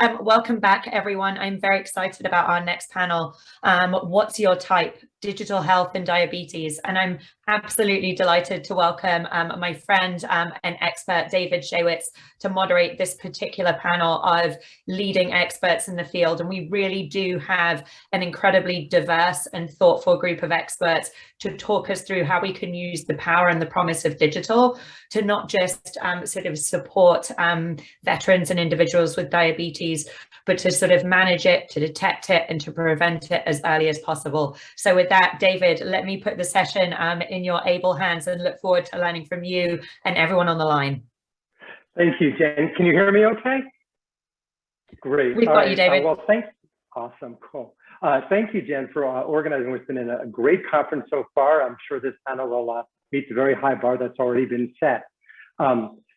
Welcome back, everyone. I'm very excited about our next panel. What's your type? Digital health and diabetes. And I'm absolutely delighted to welcome my friend and expert, David Shaywitz, to moderate this particular panel of leading experts in the field. And we really do have an incredibly diverse and thoughtful group of experts to talk us through how we can use the power and the promise of digital to not just sort of support veterans and individuals with diabetes, but to sort of manage it, to detect it, and to prevent it as early as possible. So with that, David, let me put the session in your able hands and look forward to learning from you and everyone on the line. Thank you, Jen. Can you hear me okay? Great. We've got you, David. Well, thanks. Awesome, cool. Thank you, Jen, for organizing what's been a great conference so far. I'm sure this panel will meet the very high bar that's already been set.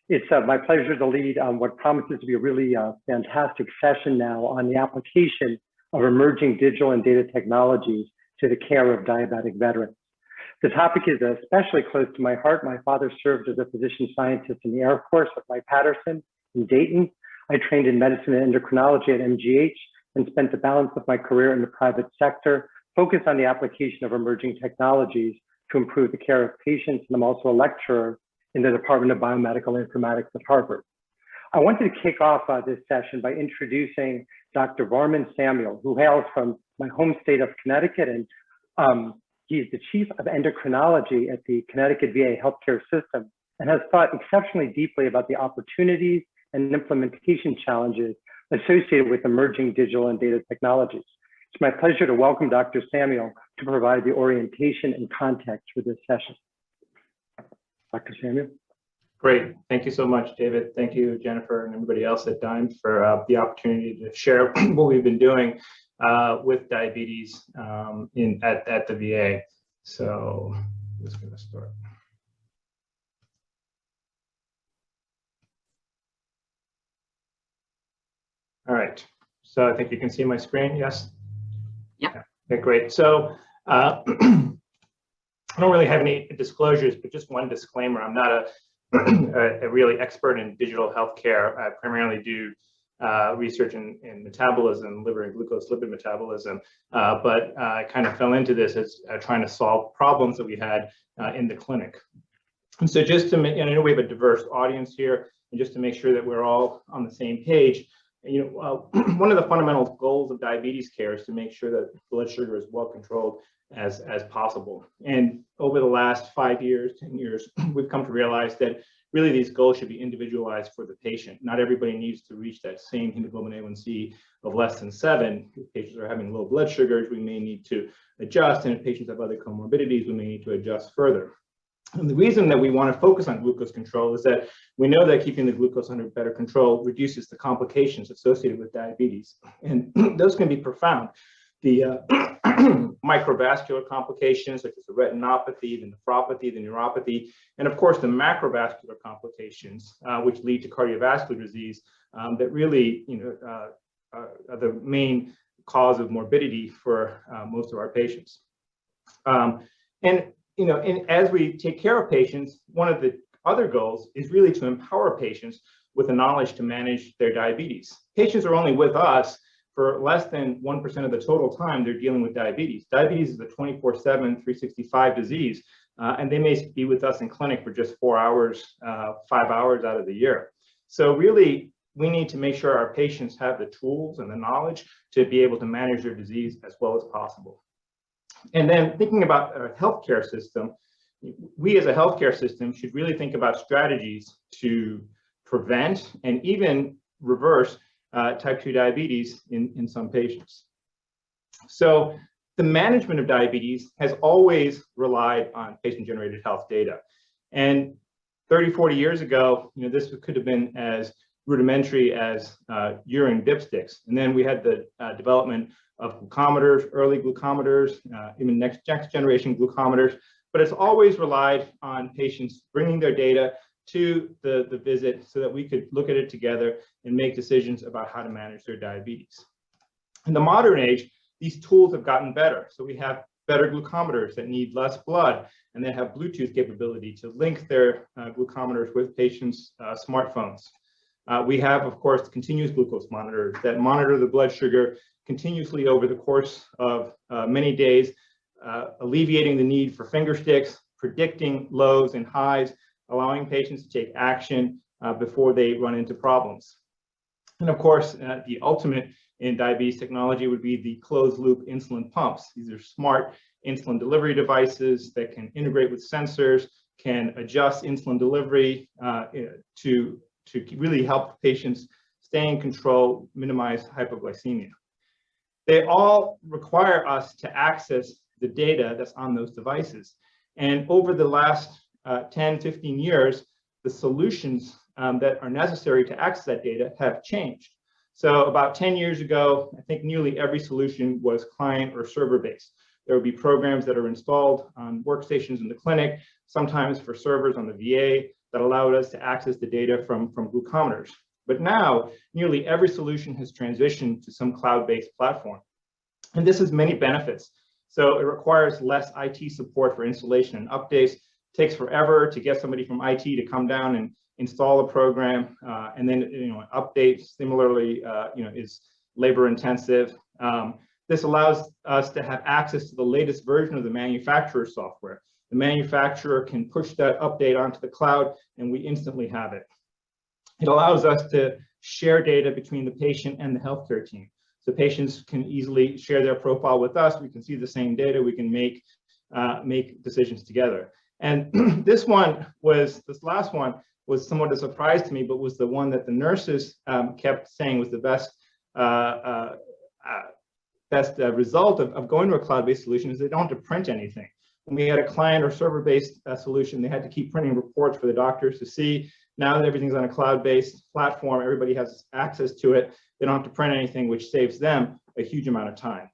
It's my pleasure to lead what promises to be a really fantastic session now on the application of emerging digital and data technologies to the care of diabetic veterans. The topic is especially close to my heart. My father served as a physician scientist in the Air Force with Wright-Patterson in Dayton. I trained in medicine and endocrinology at MGH and spent the balance of my career in the private sector, focused on the application of emerging technologies to improve the care of patients. And I'm also a lecturer in the Department of Biomedical Informatics at Tarver. I wanted to kick off this session by introducing Dr. Varman Samuel, who hails from my home state of Connecticut, and he's the chief of endocrinology at the Connecticut VA healthcare system and has thought exceptionally deeply about the opportunities and implementation challenges associated with emerging digital and data technologies. It's my pleasure to welcome Dr. Samuel to provide the orientation and context for this session. Dr. Samuel. Great. Thank you so much, David. Thank you, Jennifer, and everybody else at DIME for the opportunity to share what we've been doing with diabetes at the VA. So I'm just going to start. All right. So I think you can see my screen. Yes? Yeah. Okay, great. So I don't really have any disclosures, but just one disclaimer. I'm not a really expert in digital healthcare. I primarily do research in metabolism, liver and glucose lipid metabolism, but I kind of fell into this as trying to solve problems that we had in the clinic. And so just to make, and I know we have a diverse audience here, and just to make sure that we're all on the same page, one of the fundamental goals of diabetes care is to make sure that blood sugar is well controlled as possible. And over the last 5 years, 10 years, we've come to realize that really these goals should be individualized for the patient. Not everybody needs to reach that same hemoglobin A1C of less than 7. If patients are having low blood sugars, we may need to adjust. And if patients have other comorbidities, we may need to adjust further. And the reason that we want to focus on glucose control is that we know that keeping the glucose under better control reduces the complications associated with diabetes. And those can be profound. The microvascular complications, such as the retinopathy, the nephropathy, the neuropathy, and of course the macrovascular complications, which lead to cardiovascular disease, that really are the main cause of morbidity for most of our patients. And as we take care of patients, one of the other goals is really to empower patients with the knowledge to manage their diabetes. Patients are only with us for less than 1% of the total time they're dealing with diabetes. Diabetes is a 24/7, 365 disease, and they may be with us in clinic for just 4 hours, 5 hours out of the year. So really, we need to make sure our patients have the tools and the knowledge to be able to manage their disease as well as possible. And then thinking about our healthcare system, we as a healthcare system should really think about strategies to prevent and even reverse type 2 diabetes in some patients. So the management of diabetes has always relied on patient-generated health data. And 30, 40 years ago, this could have been as rudimentary as urine dipsticks. And then we had the development of glucometers, early glucometers, even next generation glucometers, but it's always relied on patients bringing their data to the visit so that we could look at it together and make decisions about how to manage their diabetes. In the modern age, these tools have gotten better. So we have better glucometers that need less blood, and they have Bluetooth capability to link their glucometers with patients' smartphones. We have, of course, continuous glucose monitors that monitor the blood sugar continuously over the course of many days, alleviating the need for finger sticks, predicting lows and highs, allowing patients to take action before they run into problems. And of course, the ultimate in diabetes technology would be the closed loop insulin pumps. These are smart insulin delivery devices that can integrate with sensors, can adjust insulin delivery to really help patients stay in control, minimize hypoglycemia. They all require us to access the data that's on those devices. And over the last 10, 15 years, the solutions that are necessary to access that data have changed. So about 10 years ago, I think nearly every solution was client or server based. There would be programs that are installed on workstations in the clinic, sometimes for servers on the VA, that allowed us to access the data from glucometers. But now, nearly every solution has transitioned to some cloud-based platform. And this has many benefits. So it requires less IT support for installation and updates. It takes forever to get somebody from IT to come down and install a program, and then update similarly is labor intensive. This allows us to have access to the latest version of the manufacturer's software. The manufacturer can push that update onto the cloud and we instantly have it. It allows us to share data between the patient and the healthcare team. So patients can easily share their profile with us. We can see the same data. We can make decisions together. And this last one was somewhat a surprise to me, but was the one that the nurses kept saying was the best result of going to a cloud-based solution is they don't have to print anything. When we had a client or server-based solution, they had to keep printing reports for the doctors to see. Now that everything's on a cloud-based platform, everybody has access to it. They don't have to print anything, which saves them a huge amount of time.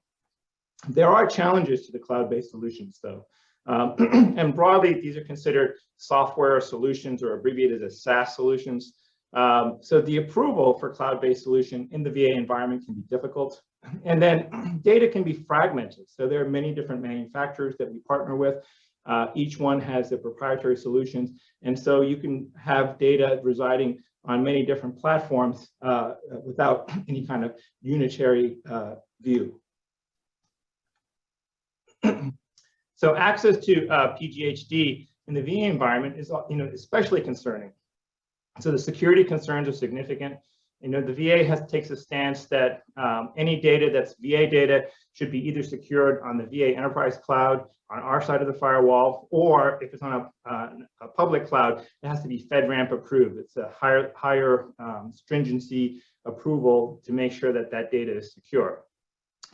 There are challenges to the cloud-based solutions, though. And broadly, these are considered software solutions or abbreviated as SaaS solutions. So the approval for cloud-based solution in the VA environment can be difficult. And then data can be fragmented. So there are many different manufacturers that we partner with. Each one has their proprietary solutions. And so you can have data residing on many different platforms without any kind of unitary view. So access to PGHD in the VA environment is especially concerning. So the security concerns are significant. The VA takes a stance that any data that's VA data should be either secured on the VA Enterprise Cloud on our side of the firewall, or if it's on a public cloud, it has to be FedRAMP approved. It's a higher stringency approval to make sure that that data is secure.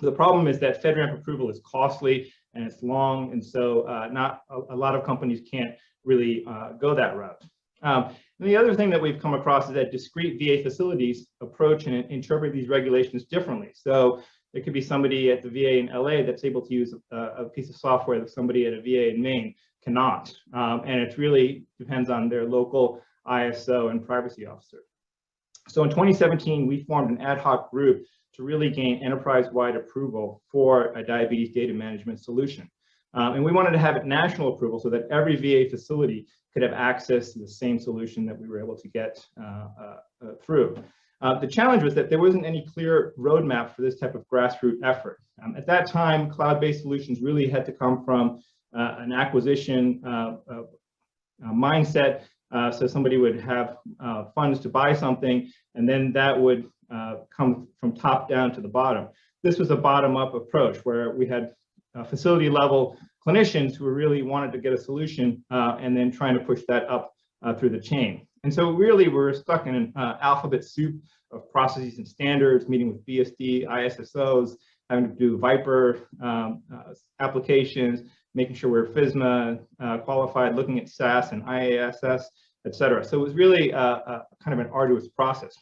The problem is that FedRAMP approval is costly and it's long, and so not a lot of companies can't really go that route. And the other thing that we've come across is that discrete VA facilities approach and interpret these regulations differently. So there could be somebody at the VA in LA that's able to use a piece of software that somebody at a VA in Maine cannot. And it really depends on their local ISO and privacy officer. So in 2017, we formed an ad hoc group to really gain enterprise-wide approval for a diabetes data management solution. And we wanted to have national approval so that every VA facility could have access to the same solution that we were able to get through. The challenge was that there wasn't any clear roadmap for this type of grassroots effort. At that time, cloud-based solutions really had to come from an acquisition mindset. So somebody would have funds to buy something, and then that would come from top down to the bottom. This was a bottom-up approach where we had facility level clinicians who really wanted to get a solution and then trying to push that up through the chain. And so really we're stuck in an alphabet soup of processes and standards, meeting with BSD, ISSOs, having to do Viper applications, making sure we're FSMA qualified, looking at SAS and IASS, et cetera. So it was really kind of an arduous process.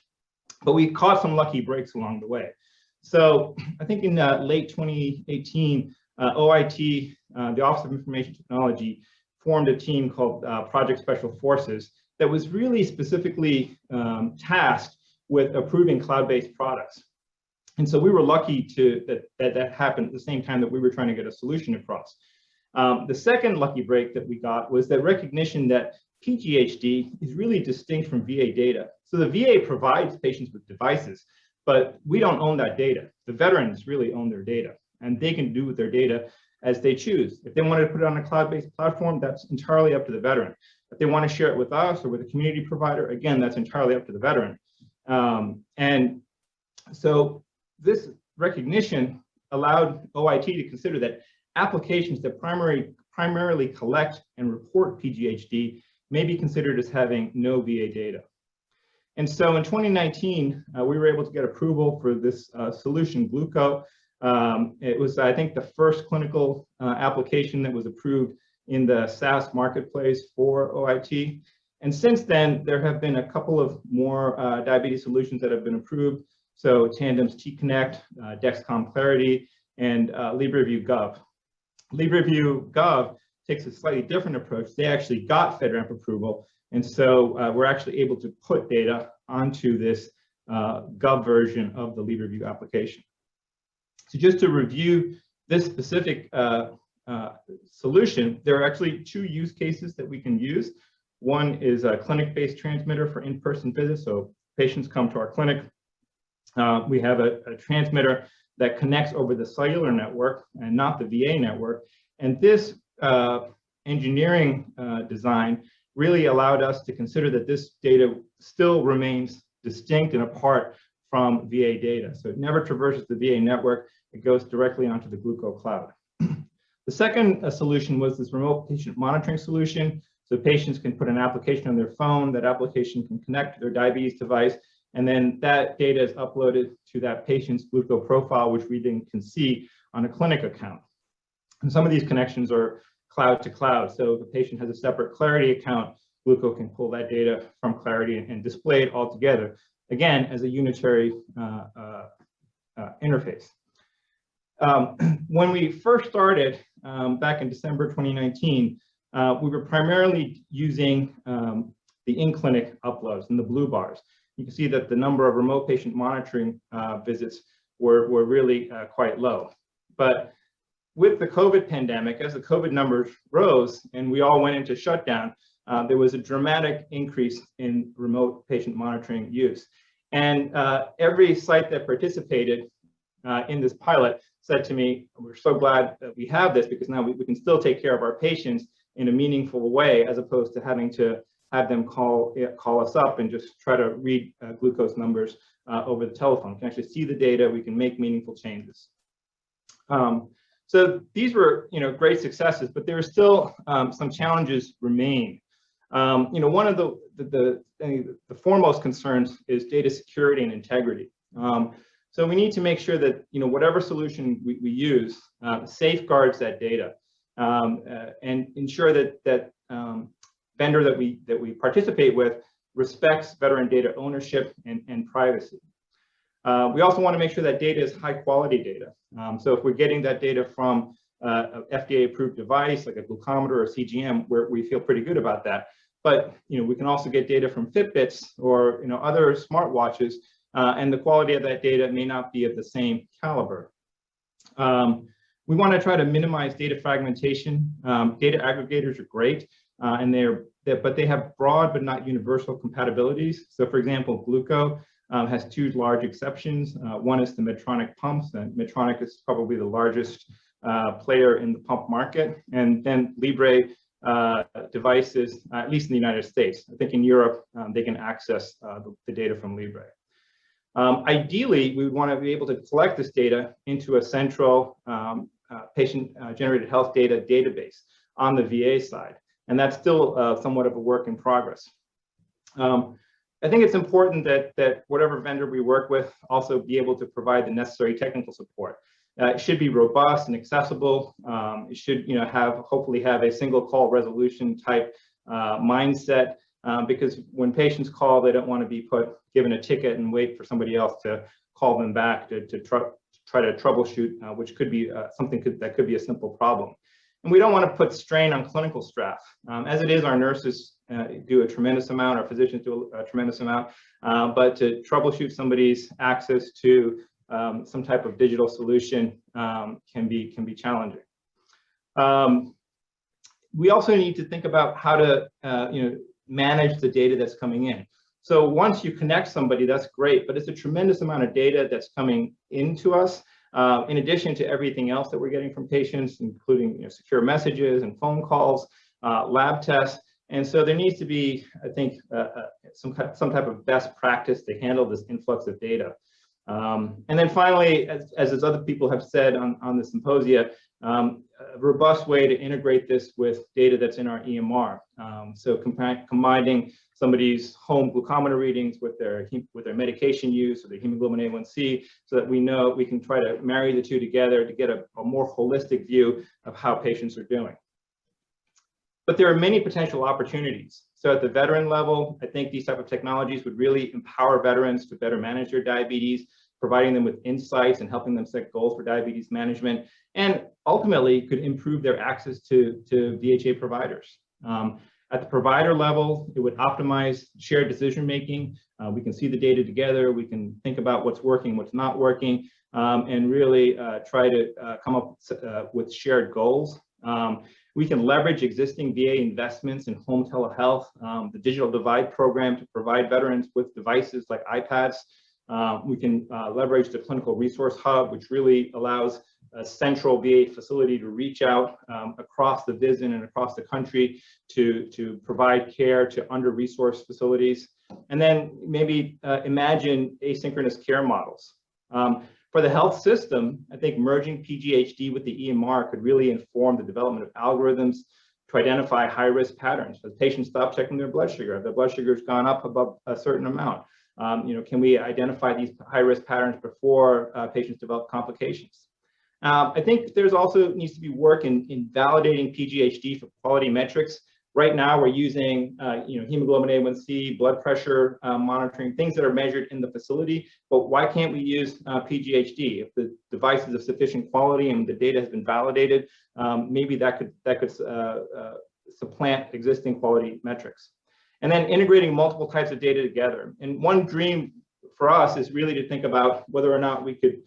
But we caught some lucky breaks along the way. So I think in late 2018, OIT, the Office of Information Technology, formed a team called Project Special Forces that was really specifically tasked with approving cloud-based products. And so we were lucky that happened at the same time that we were trying to get a solution across. The second lucky break that we got was the recognition that PGHD is really distinct from VA data. So the VA provides patients with devices, but we don't own that data. The veterans really own their data, and they can do with their data as they choose. If they wanted to put it on a cloud-based platform, that's entirely up to the veteran. If they want to share it with us or with a community provider, again, that's entirely up to the veteran. And so this recognition allowed OIT to consider that applications that primarily collect and report PGHD may be considered as having no VA data. And so in 2019, we were able to get approval for this solution, Glooko. It was, I think, the first clinical application that was approved in the SaaS marketplace for OIT. And since then, there have been a couple of more diabetes solutions that have been approved. So Tandem's T-Connect, Dexcom Clarity, and LibreView Gov. LibreView Gov takes a slightly different approach. They actually got FedRAMP approval. And so we're actually able to put data onto this Gov version of the LibreView application. So just to review this specific solution, there are actually two use cases that we can use. One is a clinic-based transmitter for in-person visits. So patients come to our clinic. We have a transmitter that connects over the cellular network and not the VA network. And this engineering design really allowed us to consider that this data still remains distinct and apart from VA data. So it never traverses the VA network. It goes directly onto the Glooko cloud. The second solution was this remote patient monitoring solution. So patients can put an application on their phone. That application can connect to their diabetes device. And then that data is uploaded to that patient's Glooko profile, which we then can see on a clinic account. And some of these connections are cloud to cloud. So if the patient has a separate Clarity account, Glooko can pull that data from Clarity and display it all together, again, as a unitary interface. When we first started back in December 2019, we were primarily using the in-clinic uploads in the blue bars. You can see that the number of remote patient monitoring visits were really quite low. But with the COVID pandemic, as the COVID numbers rose and we all went into shutdown, there was a dramatic increase in remote patient monitoring use. And every site that participated in this pilot said to me, we're so glad that we have this because now we can still take care of our patients in a meaningful way, as opposed to having to have them call us up and just try to read glucose numbers over the telephone. We can actually see the data, we can make meaningful changes. So these were, great successes, but there are still some challenges remain. One of the foremost concerns is data security and integrity. So we need to make sure that whatever solution we use safeguards that data and ensure that vendor that we participate with respects veteran data ownership and privacy. We also want to make sure that data is high quality data. So if we're getting that data from an FDA approved device like a glucometer or CGM, we feel pretty good about that. But we can also get data from Fitbits or other smartwatches, and the quality of that data may not be of the same caliber. We want to try to minimize data fragmentation. Data aggregators are great, but they have broad but not universal compatibilities. So for example, Glooko has two large exceptions. One is the Medtronic pumps, and Medtronic is probably the largest player in the pump market. And then Libre devices, at least in the United States. I think in Europe, they can access the data from Libre. Ideally, we want to be able to collect this data into a central patient-generated health data database on the VA side. And that's still somewhat of a work in progress. I think it's important that whatever vendor we work with also be able to provide the necessary technical support. It should be robust and accessible. It should, hopefully have a single call resolution type mindset, because when patients call, they don't want to be given a ticket and wait for somebody else to call them back to try to troubleshoot, which could be that could be a simple problem. And we don't want to put strain on clinical staff. As it is, our nurses do a tremendous amount, our physicians do a tremendous amount, but to troubleshoot somebody's access to some type of digital solution can be challenging. We also need to think about how to manage the data that's coming in. So once you connect somebody, that's great, but it's a tremendous amount of data that's coming into us, in addition to everything else that we're getting from patients, including secure messages and phone calls, lab tests. And so there needs to be, I think, some type of best practice to handle this influx of data. And then finally, as other people have said on the symposia, a robust way to integrate this with data that's in our EMR. So combining somebody's home glucometer readings with their medication use or their hemoglobin A1C, so that we know we can try to marry the two together to get a more holistic view of how patients are doing. But there are many potential opportunities. So at the veteran level, I think these type of technologies would really empower veterans to better manage their diabetes, providing them with insights and helping them set goals for diabetes management, and ultimately could improve their access to VHA providers. At the provider level, it would optimize shared decision-making. We can see the data together. We can think about what's working, what's not working, and really try to come up with shared goals. We can leverage existing VA investments in home telehealth, the digital divide program to provide veterans with devices like iPads. We can leverage the clinical resource hub, which really allows a central VA facility to reach out across the VISN and across the country to provide care to under-resourced facilities. And then maybe imagine asynchronous care models. For the health system, I think merging PGHD with the EMR could really inform the development of algorithms to identify high-risk patterns. As patients stop checking their blood sugar, if their blood sugar has gone up above a certain amount, can we identify these high-risk patterns before patients develop complications? I think there's also needs to be work in validating PGHD for quality metrics. Right now, we're using hemoglobin A1C, blood pressure monitoring, things that are measured in the facility. But why can't we use PGHD? If the device is of sufficient quality and the data has been validated, maybe that could supplant existing quality metrics. And then integrating multiple types of data together. And one dream for us is really to think about whether or not we could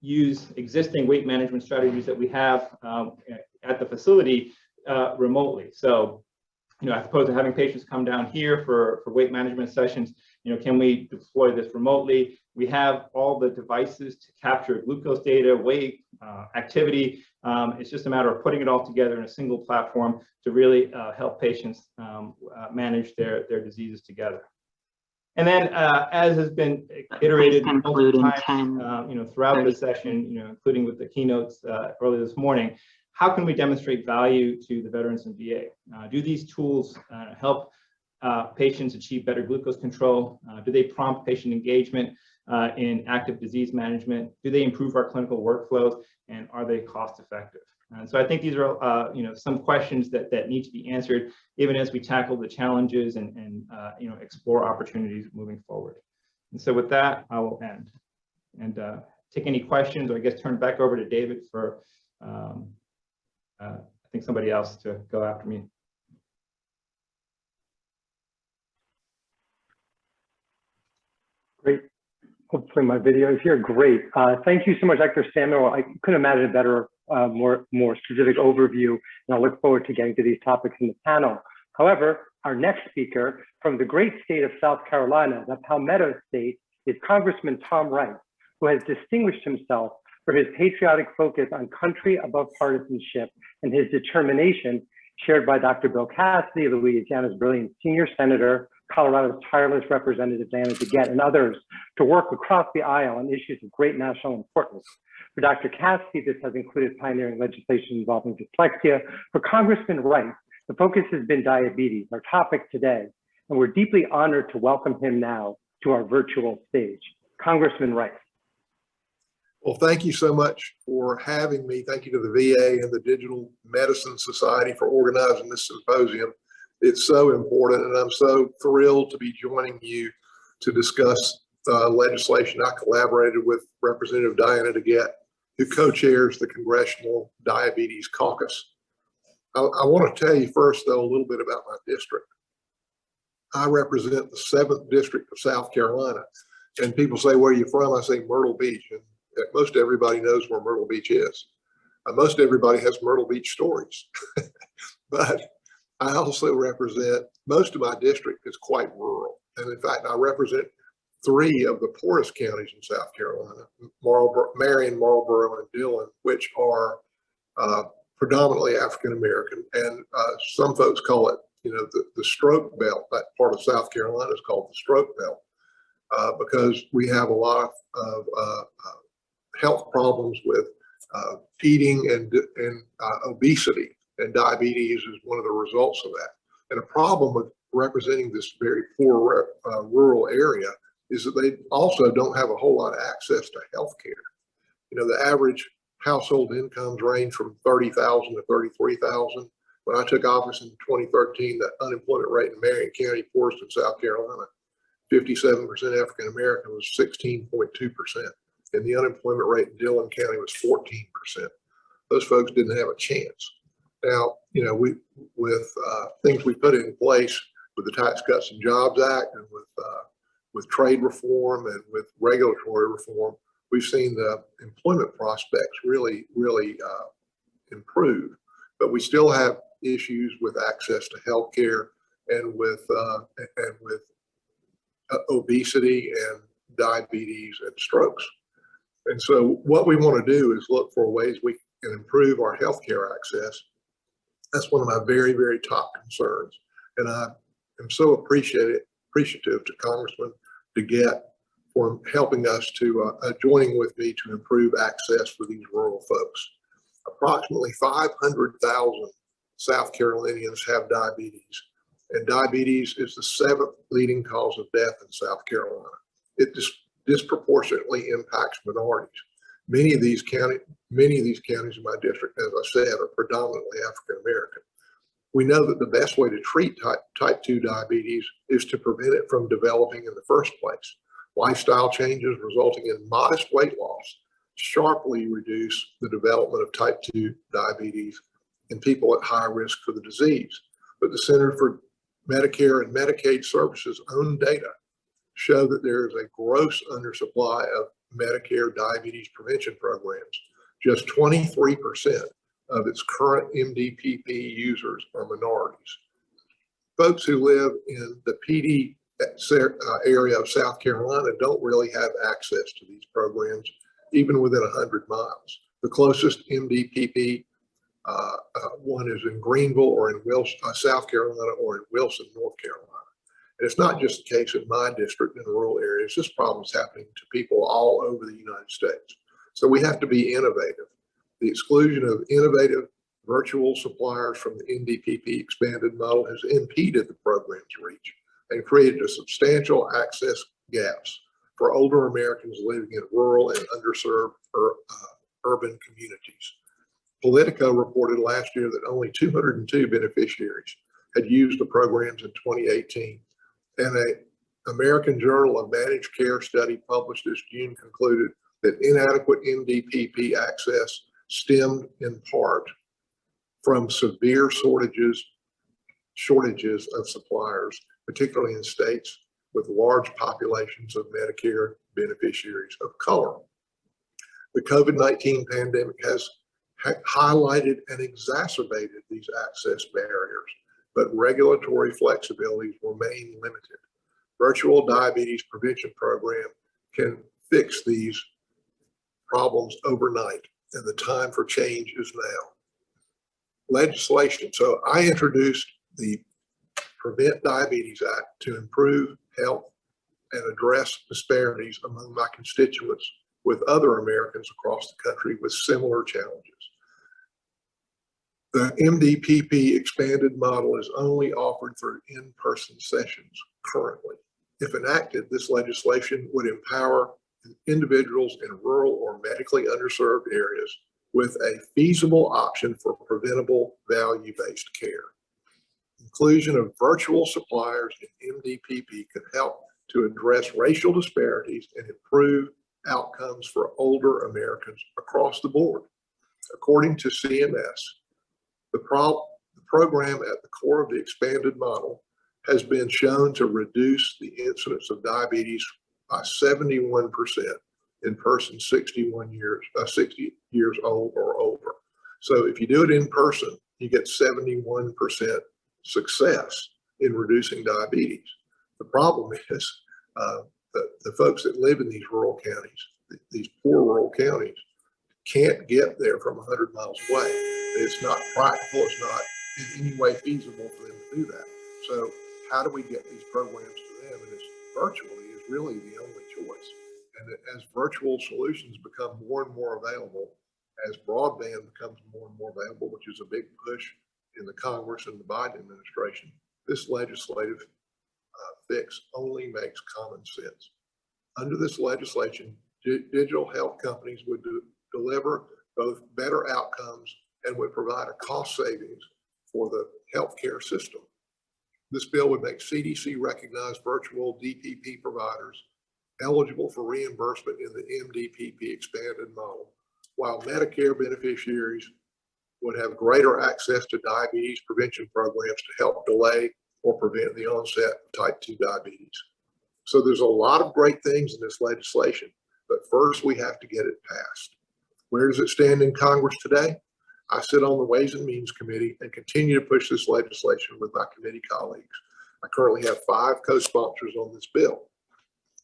use existing weight management strategies that we have at the facility remotely. So, as opposed to having patients come down here for weight management sessions, can we deploy this remotely? We have all the devices to capture glucose data, weight, activity. It's just a matter of putting it all together in a single platform to really help patients manage their diseases together. And then, as has been iterated multiple times, throughout the session, including with the keynotes earlier this morning, how can we demonstrate value to the veterans in VA? Do these tools help patients achieve better glucose control? Do they prompt patient engagement in active disease management? Do they improve our clinical workflows? And are they cost effective? And so I think these are some questions that need to be answered, even as we tackle the challenges and explore opportunities moving forward. And so with that, I will end and take any questions, or I guess turn it back over to David for I think somebody else to go after me. Great. Hopefully my video is here. Great. Thank you so much, Dr. Samuel. I couldn't imagine a better, more specific overview, and I look forward to getting to these topics in the panel. However, our next speaker from the great state of South Carolina, the Palmetto State, is Congressman Tom Wright, who has distinguished himself for his patriotic focus on country above partisanship and his determination, shared by Dr. Bill Cassidy, Louisiana's brilliant senior senator, Colorado's tireless representative Diana DeGette, and others, to work across the aisle on issues of great national importance. For Dr. Cassidy, this has included pioneering legislation involving dyslexia. For Congressman Wright, the focus has been diabetes, our topic today, and we're deeply honored to welcome him now to our virtual stage. Congressman Wright. Well, thank you so much for having me. Thank you to the VA and the Digital Medicine Society for organizing this symposium. It's so important, and I'm so thrilled to be joining you to discuss legislation I collaborated with Representative Diana DeGette, who co-chairs the Congressional Diabetes Caucus. I want to tell you first, though, a little bit about my district. I represent the 7th District of South Carolina, and people say, where are you from? I say Myrtle Beach, and most everybody knows where Myrtle Beach is. Most everybody has Myrtle Beach stories, but I also represent, most of my district is quite rural. And in fact, I represent 3 of the poorest counties in South Carolina, Marion, Marlboro, and Dillon, which are predominantly African-American. And some folks call it, the stroke belt. That part of South Carolina is called the stroke belt because we have a lot of health problems with eating and obesity, and diabetes is one of the results of that. And a problem with representing this very poor rural area is that they also don't have a whole lot of access to health care. The average household incomes range from $30,000 to $33,000. When I took office in 2013, the unemployment rate in Marion County, poorest in South Carolina, 57% African American, was 16.2%. And the unemployment rate in Dillon County was 14%. Those folks didn't have a chance. Now, with things we put in place with the Tax Cuts and Jobs Act and with trade reform and with regulatory reform, we've seen the employment prospects really improve. But we still have issues with access to health care and with obesity and diabetes and strokes. And so what we want to do is look for ways we can improve our healthcare access. That's one of my very, very top concerns. And I am so appreciative to Congressman DeGette for helping us to, joining with me to improve access for these rural folks. Approximately 500,000 South Carolinians have diabetes, and diabetes is the 7th leading cause of death in South Carolina. It disproportionately impacts minorities. Many of these counties in my district, as I said, are predominantly African American. We know that the best way to treat type 2 diabetes is to prevent it from developing in the first place. Lifestyle changes resulting in modest weight loss sharply reduce the development of type 2 diabetes in people at high risk for the disease. But the Center for Medicare and Medicaid Services' own data show that there is a gross undersupply of Medicare diabetes prevention programs. Just 23% of its current MDPP users are minorities. Folks who live in the PD area of South Carolina don't really have access to these programs, even within 100 miles. The closest MDPP one is in Greenville or in South Carolina or in Wilson, North Carolina. And it's not just the case in my district in rural areas. This problem is happening to people all over the United States. So we have to be innovative. The exclusion of innovative virtual suppliers from the NDPP expanded model has impeded the program's reach and created a substantial access gaps for older Americans living in rural and underserved urban communities. Politico reported last year that only 202 beneficiaries had used the programs in 2018. And an American Journal of Managed Care study published this June concluded that inadequate NDPP access stemmed in part from severe shortages of suppliers, particularly in states with large populations of Medicare beneficiaries of color. The COVID-19 pandemic has highlighted and exacerbated these access barriers, but regulatory flexibilities remain limited. Virtual diabetes prevention program can fix these problems overnight, and the time for change is now. Legislation. So I introduced the Prevent Diabetes Act to improve health and address disparities among my constituents with other Americans across the country with similar challenges. The MDPP expanded model is only offered through in-person sessions currently. If enacted, this legislation would empower individuals in rural or medically underserved areas with a feasible option for preventable value-based care. Inclusion of virtual suppliers in MDPP could help to address racial disparities and improve outcomes for older Americans across the board. According to CMS, the program at the core of the expanded model has been shown to reduce the incidence of diabetes by 71% in persons 60 years old or older. So if you do it in person, you get 71% success in reducing diabetes. The problem is the folks that live in these rural counties, these poor rural counties, can't get there from 100 miles away. It's not practical. It's not in any way feasible for them to do that. So how do we get these programs to them? And it's virtually is really the only choice. And as virtual solutions become more and more available, as broadband becomes more and more available, which is a big push in the Congress and the Biden administration, this legislative fix only makes common sense. Under this legislation, digital health companies would deliver both better outcomes and would provide a cost savings for the healthcare system. This bill would make CDC recognized virtual DPP providers eligible for reimbursement in the MDPP expanded model, while Medicare beneficiaries would have greater access to diabetes prevention programs to help delay or prevent the onset of type 2 diabetes. So there's a lot of great things in this legislation, but first we have to get it passed. Where does it stand in Congress today? I sit on the Ways and Means Committee and continue to push this legislation with my committee colleagues. I currently have 5 co-sponsors on this bill.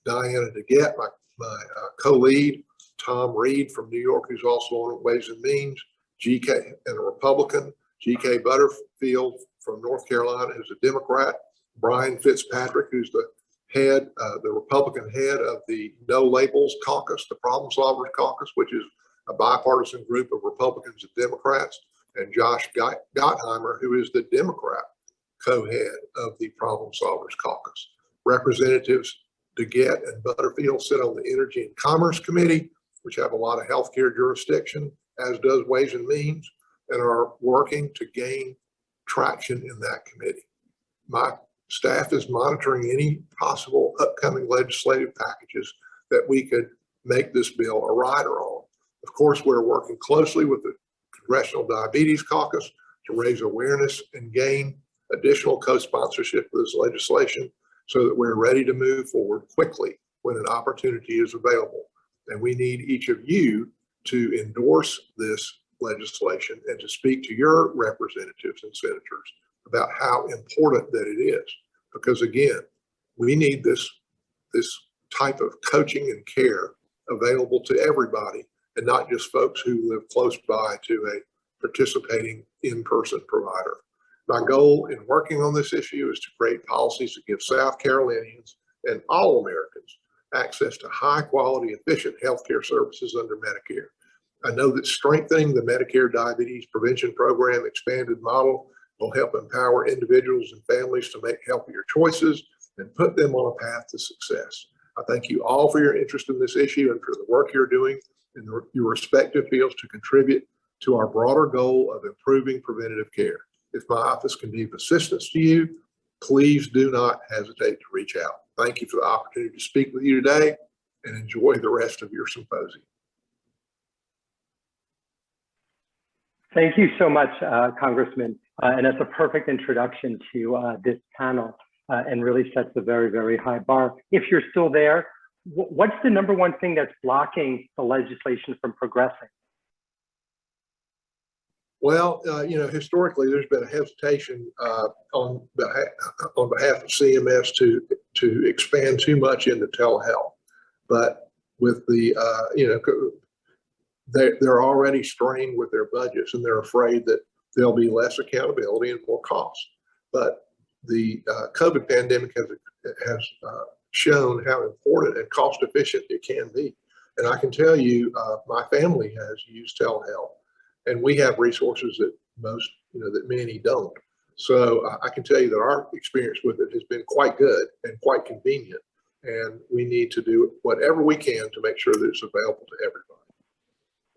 Diana DeGette, my co-lead, Tom Reed from New York, who's also on Ways and Means, GK, and a Republican, GK Butterfield from North Carolina, who's a Democrat, Brian Fitzpatrick, who's the head, the Republican head of the No Labels Caucus, the Problem Solvers Caucus, which is a bipartisan group of Republicans and Democrats, and Josh Gottheimer, who is the Democrat co-head of the Problem Solvers Caucus. Representatives DeGette and Butterfield sit on the Energy and Commerce Committee, which have a lot of healthcare jurisdiction, as does Ways and Means, and are working to gain traction in that committee. My staff is monitoring any possible upcoming legislative packages that we could make this bill a rider on. Of course, we're working closely with the Congressional Diabetes Caucus to raise awareness and gain additional co-sponsorship for this legislation so that we're ready to move forward quickly when an opportunity is available. And we need each of you to endorse this legislation and to speak to your representatives and senators about how important that it is. Because again, we need this type of coaching and care available to everybody and not just folks who live close by to a participating in-person provider. My goal in working on this issue is to create policies that give South Carolinians and all Americans access to high quality, efficient healthcare services under Medicare. I know that strengthening the Medicare Diabetes Prevention Program expanded model will help empower individuals and families to make healthier choices and put them on a path to success. I thank you all for your interest in this issue and for the work you're doing in your respective fields to contribute to our broader goal of improving preventative care. If my office can be of assistance to you, please do not hesitate to reach out. Thank you for the opportunity to speak with you today and enjoy the rest of your symposium. Thank you so much, Congressman. And that's a perfect introduction to this panel and really sets a very, very high bar. If you're still there, what's the number one thing that's blocking the legislation from progressing? Well, you know, historically, there's been a hesitation on behalf of CMS to expand too much into telehealth. But with the, you know, they're already strained with their budgets and they're afraid that there'll be less accountability and more cost. But the COVID pandemic has shown how important and cost efficient it can be. And I can tell you, my family has used telehealth. And we have resources that most, you know, that many don't. So I can tell you that our experience with it has been quite good and quite convenient. And we need to do whatever we can to make sure that it's available to everybody.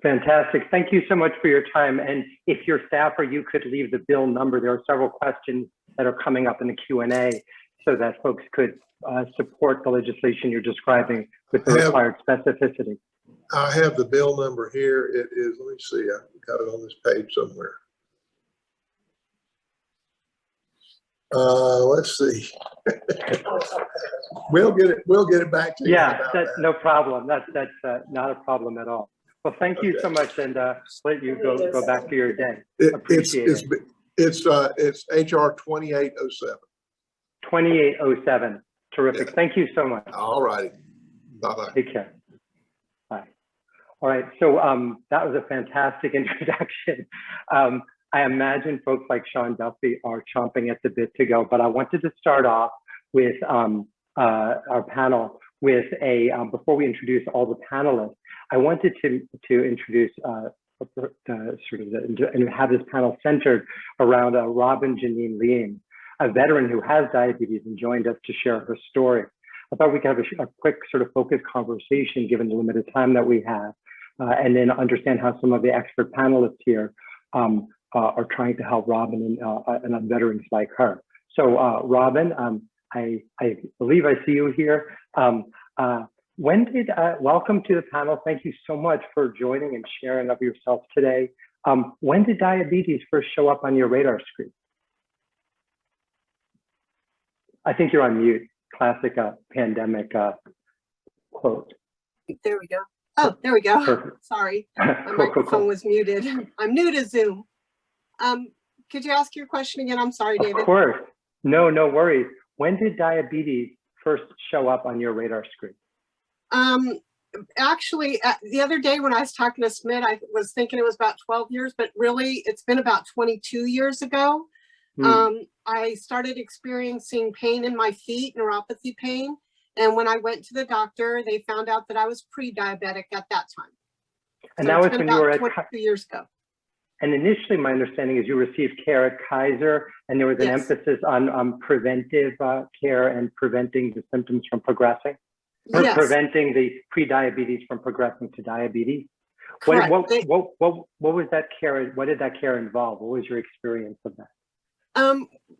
Fantastic. Thank you so much for your time. And if your staff or you could leave the bill number, there are several questions that are coming up in the Q&A so that folks could support the legislation you're describing with the required specificity. I have the bill number here. It is, let me see, I got it on this page somewhere. Let's see. We'll get it back to you. Yeah, that's no problem. That's not a problem at all. Well, thank you so much, and let you go back to your day. Appreciate it. It's HR 2807. 2807. Terrific. Yeah. Thank you so much. All righty. Bye-bye. Take care. Bye. All right. So that was a fantastic introduction. I imagine folks like Sean Duffy are chomping at the bit to go, but I wanted to start off with our panel with before we introduce all the panelists, I wanted to introduce and have this panel centered around Robin Janine Lien, a veteran who has diabetes and joined us to share her story. I thought we could have a quick sort of focused conversation given the limited time that we have, and then understand how some of the expert panelists here are trying to help Robin and veterans like her. So Robin, I believe I see you here. Welcome to the panel. Thank you so much for joining and sharing of yourself today. When did diabetes first show up on your radar screen? I think you're on mute. Classic pandemic quote. There we go. Oh, there we go. Perfect. Sorry, my microphone was muted. I'm new to Zoom. Could you ask your question again? I'm sorry, David. Of course. No worries. When did diabetes first show up on your radar screen? Actually, the other day when I was talking to Smith, I was thinking it was about 12 years, but really it's been about 22 years ago. I started experiencing pain in my feet, neuropathy pain. And when I went to the doctor, they found out that I was pre-diabetic at that time. And so that was when you were at 22 years ago. And initially, my understanding is you received care at Kaiser, and there was an emphasis on preventive care and preventing the symptoms from progressing, or preventing the pre-diabetes from progressing to diabetes. What was that care? What did that care involve? What was your experience of that?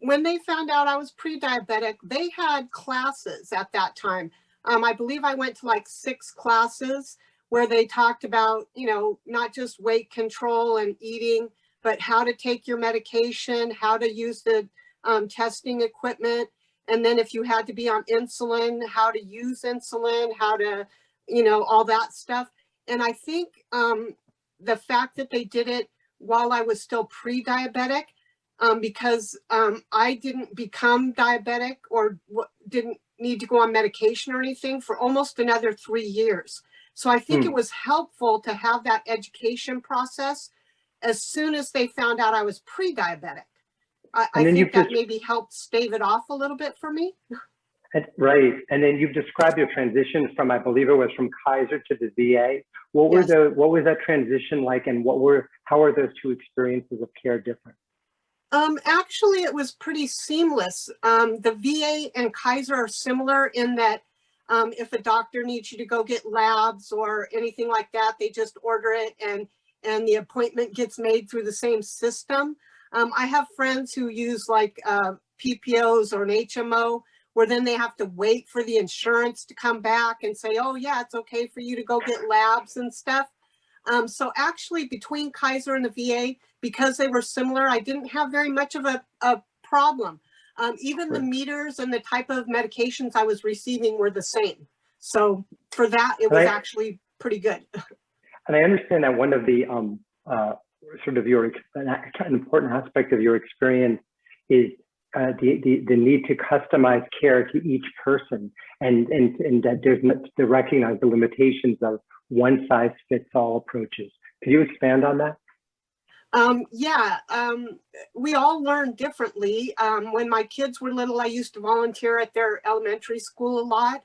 When they found out I was pre-diabetic, they had classes at that time. I believe I went to like 6 classes where they talked about, not just weight control and eating, but how to take your medication, how to use the testing equipment. And then if you had to be on insulin, how to use insulin, how to, all that stuff. And I think the fact that they did it while I was still pre-diabetic, because I didn't become diabetic or didn't need to go on medication or anything for almost another 3 years. So I think it was helpful to have that education process as soon as they found out I was pre-diabetic. I think that maybe helped stave it off a little bit for me. Right. And then you've described your transition from, I believe it was from Kaiser to the VA. What was that transition like, and how are those two experiences of care different? Actually, it was pretty seamless. The VA and Kaiser are similar in that if a doctor needs you to go get labs or anything like that, they just order it and the appointment gets made through the same system. I have friends who use like PPOs or an HMO, where then they have to wait for the insurance to come back and say, oh yeah, it's okay for you to go get labs and stuff. So actually between Kaiser and the VA, because they were similar, I didn't have very much of a problem. Even the meters and the type of medications I was receiving were the same. So for that, it was actually pretty good. And I understand that one of the an important aspect of your experience is the need to customize care to each person, and that there's to recognize the limitations of one size fits all approaches. Could you expand on that? We all learn differently. When my kids were little, I used to volunteer at their elementary school a lot.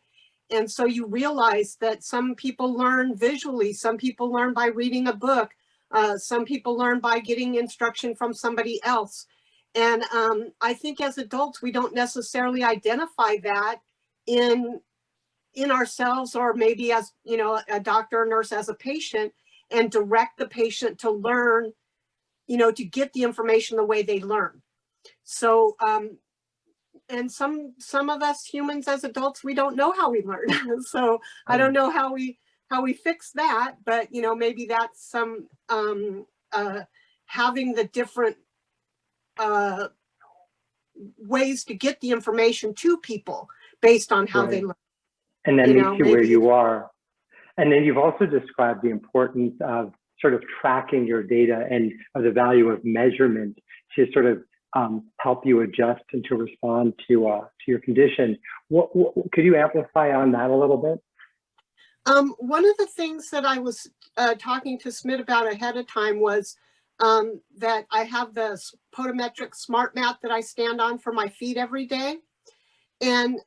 And so you realize that some people learn visually, some people learn by reading a book, some people learn by getting instruction from somebody else. And I think as adults, we don't necessarily identify that in ourselves, or maybe as, a doctor or nurse as a patient, and direct the patient to learn, to get the information the way they learn. So, and some of us humans as adults, we don't know how we learn. So I don't know how we fix that, but, maybe that's some having the different ways to get the information to people based on how they learn. And that meets you where you are. And then you've also described the importance of sort of tracking your data and of the value of measurement to sort of help you adjust and to respond to your condition. What could you amplify on that a little bit? One of the things that I was talking to Smith about ahead of time was that I have the Podimetrics smart mat that I stand on for my feet every day. And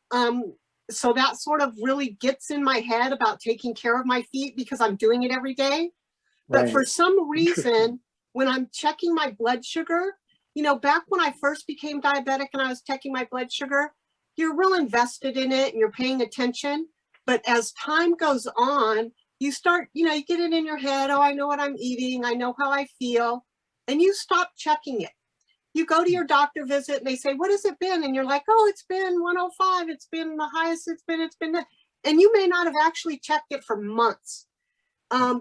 so that sort of really gets in my head about taking care of my feet because I'm doing it every day. But Right. for some reason, when I'm checking my blood sugar, you know, back when I first became diabetic and I was checking my blood sugar, you're real invested in it and you're paying attention. But as time goes on, you start, you know, you get it in your head, oh, I know what I'm eating, I know how I feel, and you stop checking it. You go to your doctor visit and they say, what has it been? And you're like, oh, it's been 105, it's been the highest it's been that. And you may not have actually checked it for months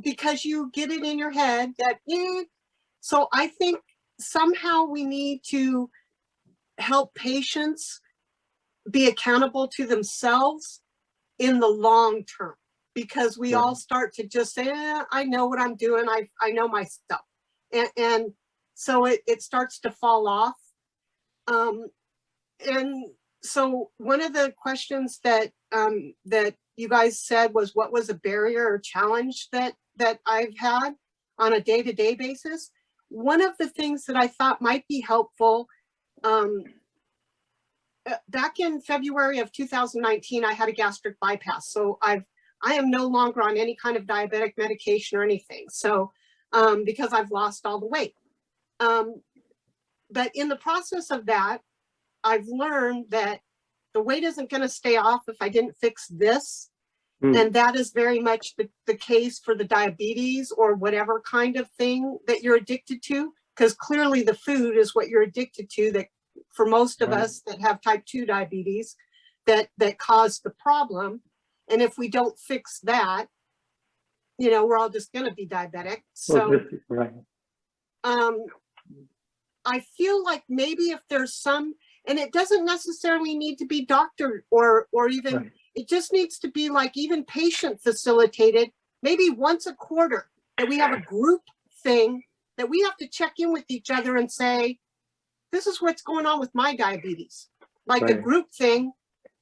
because you get it in your head that, So I think somehow we need to help patients be accountable to themselves in the long term, because we all start to just say, I know what I'm doing. I know my stuff. And so it starts to fall off. And so one of the questions that that you guys said was, what was a barrier or challenge that I've had on a day-to-day basis? One of the things that I thought might be helpful, back in February of 2019, I had a gastric bypass. So I am no longer on any kind of diabetic medication or anything. So because I've lost all the weight. But in the process of that, I've learned that the weight isn't going to stay off if I didn't fix this. And that is very much the case for the diabetes or whatever kind of thing that you're addicted to, because clearly the food is what you're addicted to, that for most of us that have type 2 diabetes, that cause the problem. And if we don't fix that, you know, we're all just going to be diabetic. So I feel like maybe if there's some, and it doesn't necessarily need to be doctor or even, it just needs to be like even patient facilitated, maybe once a quarter, that we have a group thing that we have to check in with each other and say, this is what's going on with my diabetes. Like a group thing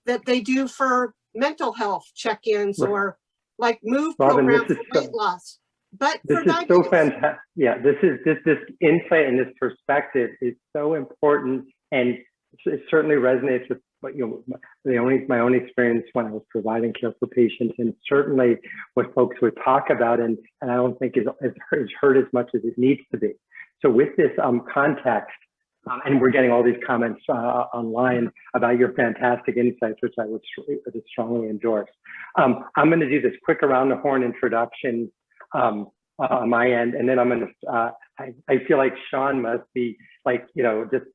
that they do for mental health check-ins or like move programs for weight loss. But this is so fantastic. Yeah, this insight and this perspective is so important, and it certainly resonates with what, you know, my own experience when I was providing care for patients, and certainly what folks would talk about, and I don't think is heard as much as it needs to be. So with this context, and we're getting all these comments online about your fantastic insights, which I would strongly endorse. I'm going to do this quick around the horn introduction on my end, and then I'm going to. I feel like Sean must be like, you know, just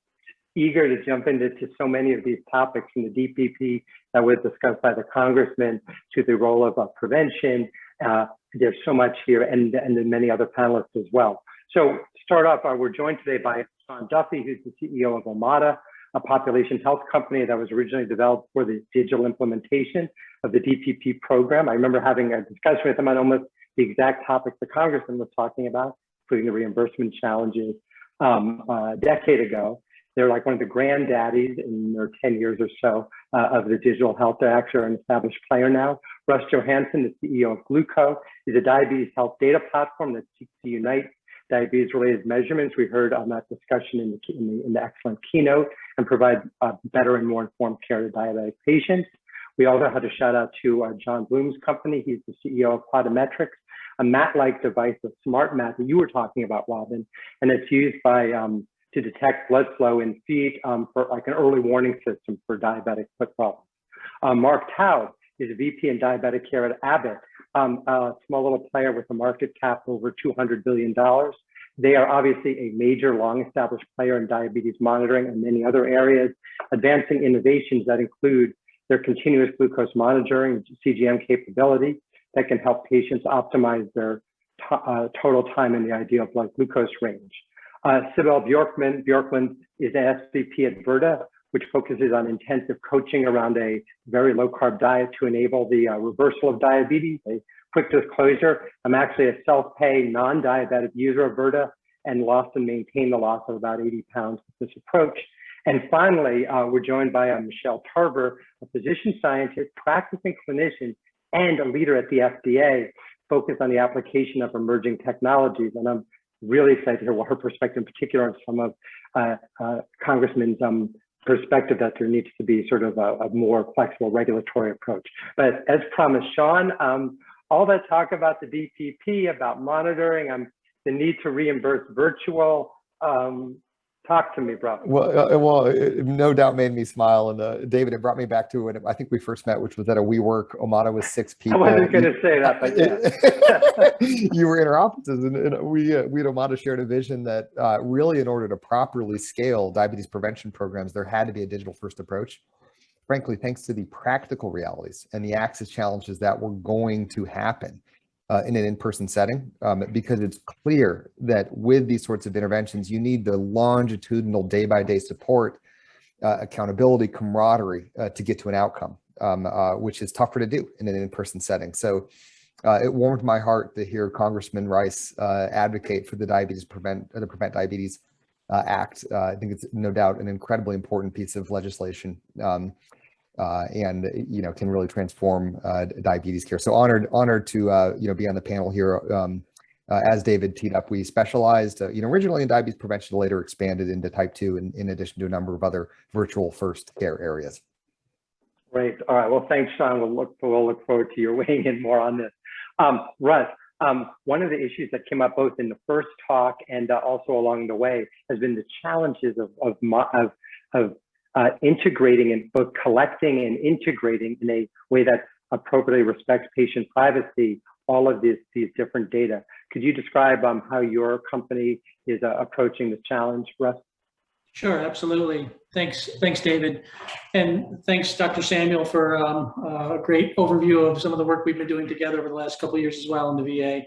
eager to jump into so many of these topics, from the DPP that was discussed by the Congressman to the role of prevention. There's so much here, and then many other panelists as well. So to start off, we're joined today by Duffy, who's the CEO of Omada, a population health company that was originally developed for the digital implementation of the DPP program. I remember having a discussion with him on almost the exact topics the Congressman was talking about, including the reimbursement challenges a decade ago. They're like one of the granddaddies in their 10 years or so of the digital health. They're actually an established player now. Russ Johannesson, the CEO of Glooko, is a diabetes health data platform that seeks to unite diabetes-related measurements. We heard on that discussion in the excellent keynote, and provide better and more informed care to diabetic patients. We also had a shout out to Jon Bloom's company. He's the CEO of Podimetrics, a mat-like device, a smart mat that you were talking about, Robin, and it's used by to detect blood flow in feet for like an early warning system for diabetic foot problems. Marc Taub is a VP in diabetic care at Abbott, a small little player with a market cap over $200 billion. They are obviously a major, long-established player in diabetes monitoring and many other areas, advancing innovations that include their continuous glucose monitoring, CGM capability that can help patients optimize their total time in the ideal blood glucose range. Cybele Bjorklund is an SVP at Virta, which focuses on intensive coaching around a very low-carb diet to enable the reversal of diabetes. A quick disclosure, I'm actually a self-pay, non-diabetic user of Virta, and lost and maintained the loss of about 80 pounds with this approach. And finally, we're joined by Michelle Tarver, a physician scientist, practicing clinician, and a leader at the FDA, focused on the application of emerging technologies. And I'm really excited to hear what her perspective in particular on some of Congressman's perspective that there needs to be sort of a more flexible regulatory approach. But as promised, Sean, all that talk about the DPP, about monitoring, the need to reimburse virtual, talk to me, bro. Well, it no doubt made me smile. And David, it brought me back to when I think we first met, which was at a WeWork. Omada was 6 people. I wasn't going to say that, but yeah. You were in our offices, and we at Omada shared a vision that really, in order to properly scale diabetes prevention programs, there had to be a digital-first approach. Frankly, thanks to the practical realities and the access challenges that were going to happen in an in-person setting, because it's clear that with these sorts of interventions, you need the longitudinal day-by-day support, accountability, camaraderie to get to an outcome, which is tougher to do in an in-person setting. So it warmed my heart to hear Congressman Rice advocate for the Prevent Diabetes Act. I think it's no doubt an incredibly important piece of legislation. And can really transform diabetes care. So honored to be on the panel here. As David teed up, we specialized originally in diabetes prevention, later expanded into type 2, in addition to a number of other virtual first care areas. Great. All right. Well, thanks, Sean. We'll look forward to your weighing in more on this. Russ, one of the issues that came up both in the first talk and also along the way has been the challenges of integrating and both collecting and integrating in a way that appropriately respects patient privacy, all of these different data. Could you describe how your company is approaching this challenge, Russ? Sure, absolutely. Thanks, David. And thanks, Dr. Samuel, for a great overview of some of the work we've been doing together over the last couple of years as well in the VA.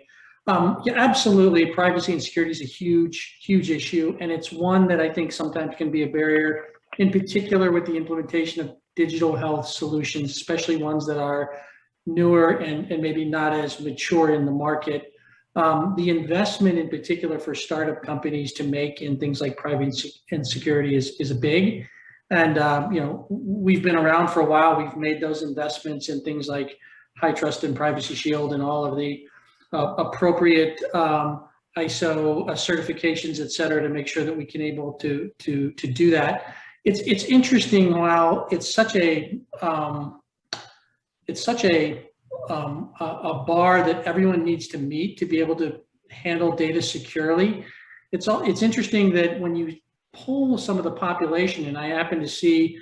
Yeah, absolutely. Privacy and security is a huge, huge issue. And it's one that I think sometimes can be a barrier, in particular with the implementation of digital health solutions, especially ones that are newer and maybe not as mature in the market. The investment in particular for startup companies to make in things like privacy and security is a big. And we've been around for a while. We've made those investments in things like High Trust and Privacy Shield and all of the appropriate ISO certifications, et cetera, to make sure that we can able to do that. It's interesting. While it's such a bar that everyone needs to meet to be able to handle data securely. It's interesting that when you poll some of the population, and I happen to see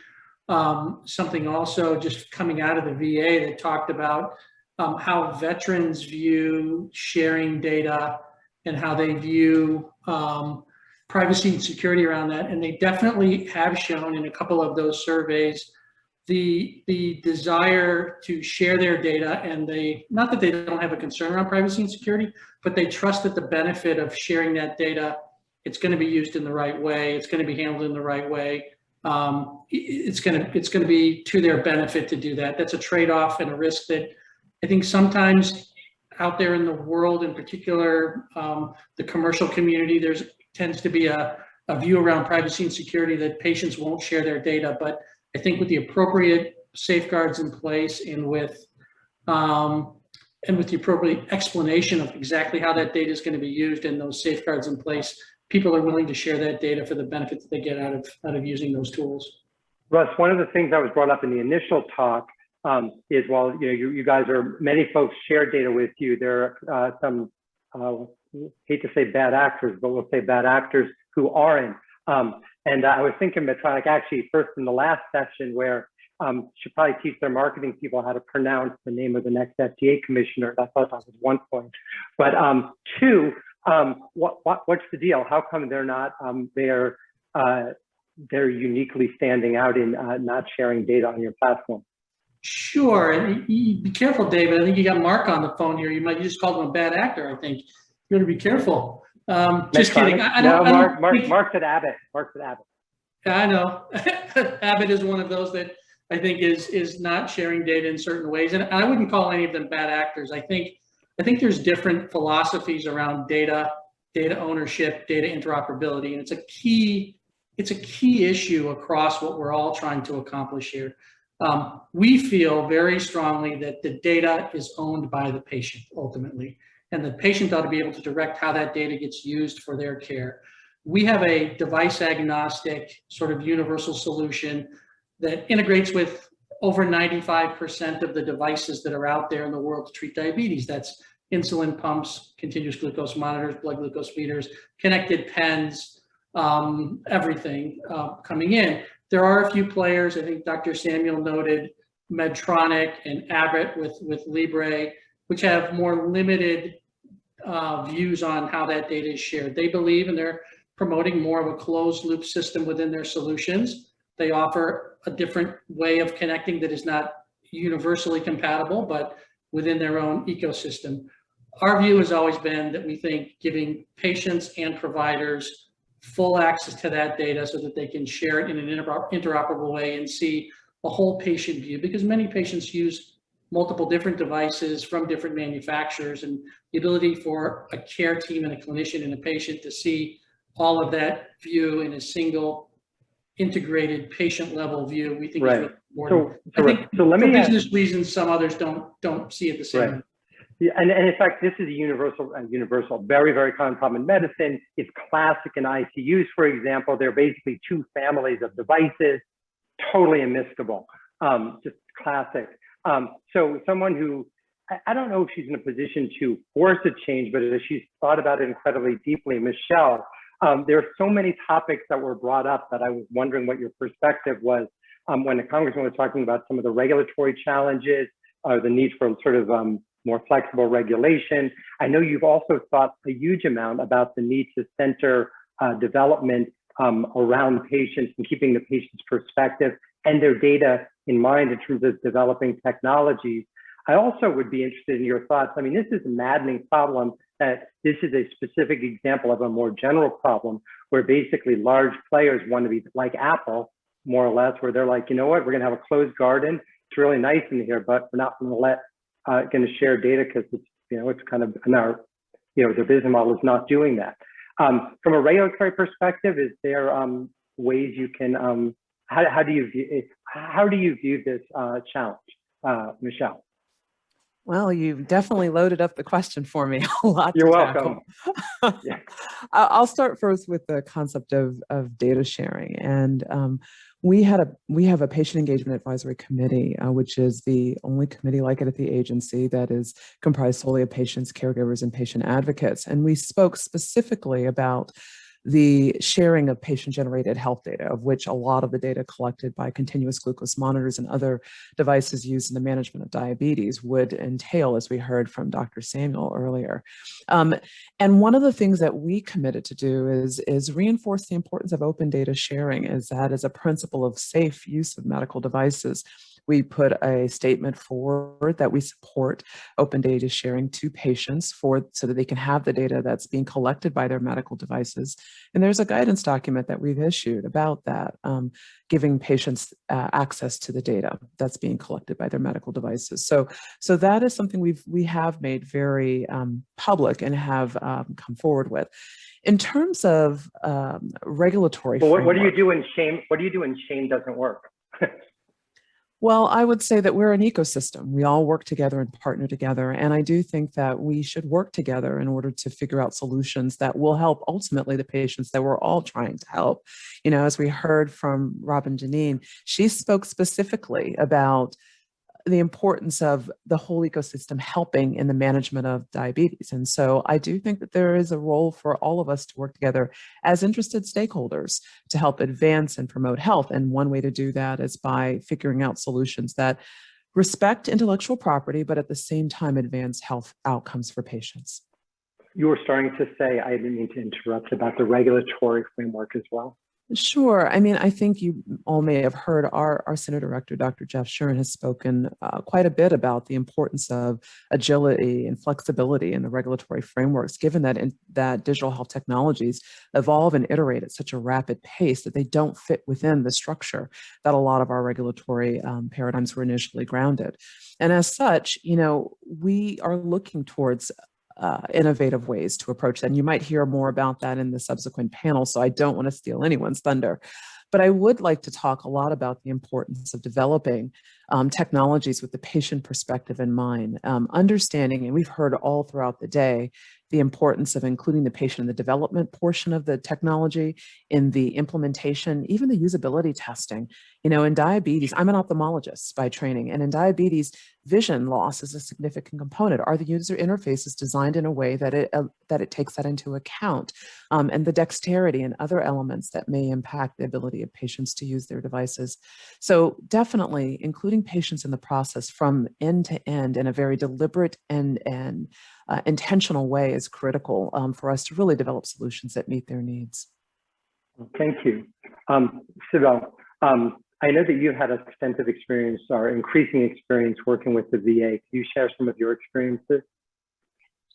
something also just coming out of the VA that talked about how veterans view sharing data and how they view privacy and security around that. And they definitely have shown in a couple of those surveys the desire to share their data, and not that they don't have a concern around privacy and security, but they trust that the benefit of sharing that data, it's going to be used in the right way, it's going to be handled in the right way. It's going to be to their benefit to do that. That's a trade-off and a risk that I think sometimes out there in the world, in particular, the commercial community, tends to be a view around privacy and security that patients won't share their data. But I think with the appropriate safeguards in place and with the appropriate explanation of exactly how that data is going to be used and those safeguards in place, people are willing to share that data for the benefits that they get out of using those tools. Russ, one of the things that was brought up in the initial talk is while you guys many folks share data with you, there are some hate to say bad actors, but we'll say bad actors who aren't. And I was thinking Medtronic actually first in the last session where should probably teach their marketing people how to pronounce the name of the next FDA commissioner. I thought that was one point. But two, what's the deal? How come they're not they're uniquely standing out in not sharing data on your platform? Sure, and be careful, David. I think you got Marc on the phone here. You just called him a bad actor. I think you got to be careful. Just kidding. Marc's at Abbott. Marc's at Abbott. I know. Abbott is one of those that I think is not sharing data in certain ways, and I wouldn't call any of them bad actors. I think there's different philosophies around data data ownership, data interoperability, and it's a key issue across what we're all trying to accomplish here. We feel very strongly that the data is owned by the patient ultimately, and the patient ought to be able to direct how that data gets used for their care. We have a device agnostic sort of universal solution that integrates with over 95% of the devices that are out there in the world to treat diabetes. That's insulin pumps, continuous glucose monitors, blood glucose meters, connected pens, everything coming in. There are a few players, I think Dr. Samuel noted Medtronic and Abbott with Libre, which have more limited views on how that data is shared. They believe, and they're promoting more of a closed loop system within their solutions. They offer a different way of connecting that is not universally compatible, but within their own ecosystem. Our view has always been that we think giving patients and providers full access to that data so that they can share it in an interoperable way and see a whole patient view, because many patients use multiple different devices from different manufacturers, and the ability for a care team and a clinician and a patient to see all of that view in a single integrated patient level view, we think is really important. I think for business reasons, some others don't see it the same way. Yeah, and in fact, this is a universal, very, very common problem in medicine. It's classic in ICUs, for example. They're basically two families of devices, totally immiscible, just classic. So someone who, I don't know if she's in a position to force a change, but if she's thought about it incredibly deeply, Michelle, there are so many topics that were brought up that I was wondering what your perspective was when the Congressman was talking about some of the regulatory challenges, the need for sort of more flexible regulation. I know you've also thought a huge amount about the need to center development around patients and keeping the patient's perspective and their data in mind in terms of developing technologies. I also would be interested in your thoughts. I mean, this is a maddening problem that this is a specific example of a more general problem where basically large players want to be like Apple, more or less, where they're like, you know what, we're going to have a closed garden. It's really nice in here, but we're not going to share data because it's, it's kind of in our, their business model is not doing that. From a regulatory perspective, is there ways you can, how do you view this challenge, Michelle? Well, you've definitely loaded up the question for me. A lot. You're welcome. Yeah. I'll start first with the concept of data sharing, and we have a patient engagement advisory committee, which is the only committee like it at the agency that is comprised solely of patients, caregivers, and patient advocates. And we spoke specifically about the sharing of patient-generated health data, of which a lot of the data collected by continuous glucose monitors and other devices used in the management of diabetes would entail, as we heard from Dr. Samuel earlier. And one of the things that we committed to do is reinforce the importance of open data sharing, as that is a principle of safe use of medical devices. We put a statement forward that we support open data sharing to patients so that they can have the data that's being collected by their medical devices. And there's a guidance document that we've issued about that, giving patients access to the data that's being collected by their medical devices. So that is something we have made very public and have come forward with. In terms of regulatory framework, what do you do when shame? What do you do when shame doesn't work? Well, I would say that we're an ecosystem. We all work together and partner together. And I do think that we should work together in order to figure out solutions that will help ultimately the patients that we're all trying to help. As we heard from Rob and Janine, she spoke specifically about the importance of the whole ecosystem helping in the management of diabetes. And so I do think that there is a role for all of us to work together as interested stakeholders to help advance and promote health. And one way to do that is by figuring out solutions that respect intellectual property, but at the same time advance health outcomes for patients. You were starting to say, I didn't mean to interrupt, about the regulatory framework as well. Sure. I mean, I think you all may have heard our Center Director, Dr. Jeff Shuren, has spoken quite a bit about the importance of agility and flexibility in the regulatory frameworks, given that digital health technologies evolve and iterate at such a rapid pace that they don't fit within the structure that a lot of our regulatory paradigms were initially grounded. And as such, we are looking towards innovative ways to approach that. And you might hear more about that in the subsequent panel, so I don't want to steal anyone's thunder. But I would like to talk a lot about the importance of developing technologies with the patient perspective in mind, understanding, and we've heard all throughout the day, the importance of including the patient in the development portion of the technology, in the implementation, even the usability testing. You know, in diabetes, I'm an ophthalmologist by training, and in diabetes, vision loss is a significant component. Are the user interfaces designed in a way that it takes that into account? And the dexterity and other elements that may impact the ability of patients to use their devices. So definitely including patients in the process from end to end in a very deliberate and intentional way is critical for us to really develop solutions that meet their needs. Thank you. Cybele, I know that you've had extensive experience or increasing experience working with the VA. Can you share some of your experiences?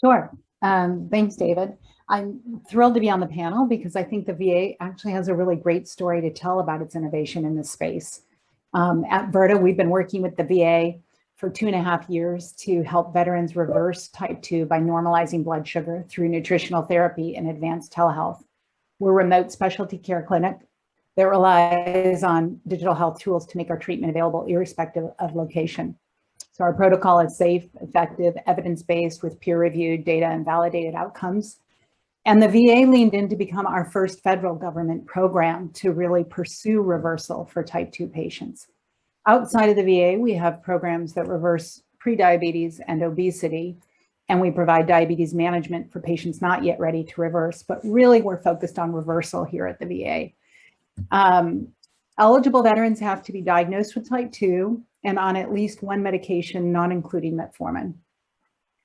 Sure. Thanks, David. I'm thrilled to be on the panel because I think the VA actually has a really great story to tell about its innovation in this space. At Virta, we've been working with the VA for 2.5 years to help veterans reverse type 2 by normalizing blood sugar through nutritional therapy and advanced telehealth. We're a remote specialty care clinic that relies on digital health tools to make our treatment available irrespective of location. So our protocol is safe, effective, evidence-based with peer-reviewed data and validated outcomes. And the VA leaned in to become our first federal government program to really pursue reversal for type 2 patients. Outside of the VA, we have programs that reverse prediabetes and obesity, and we provide diabetes management for patients not yet ready to reverse, but really we're focused on reversal here at the VA. Eligible veterans have to be diagnosed with type 2 and on at least one medication, not including metformin.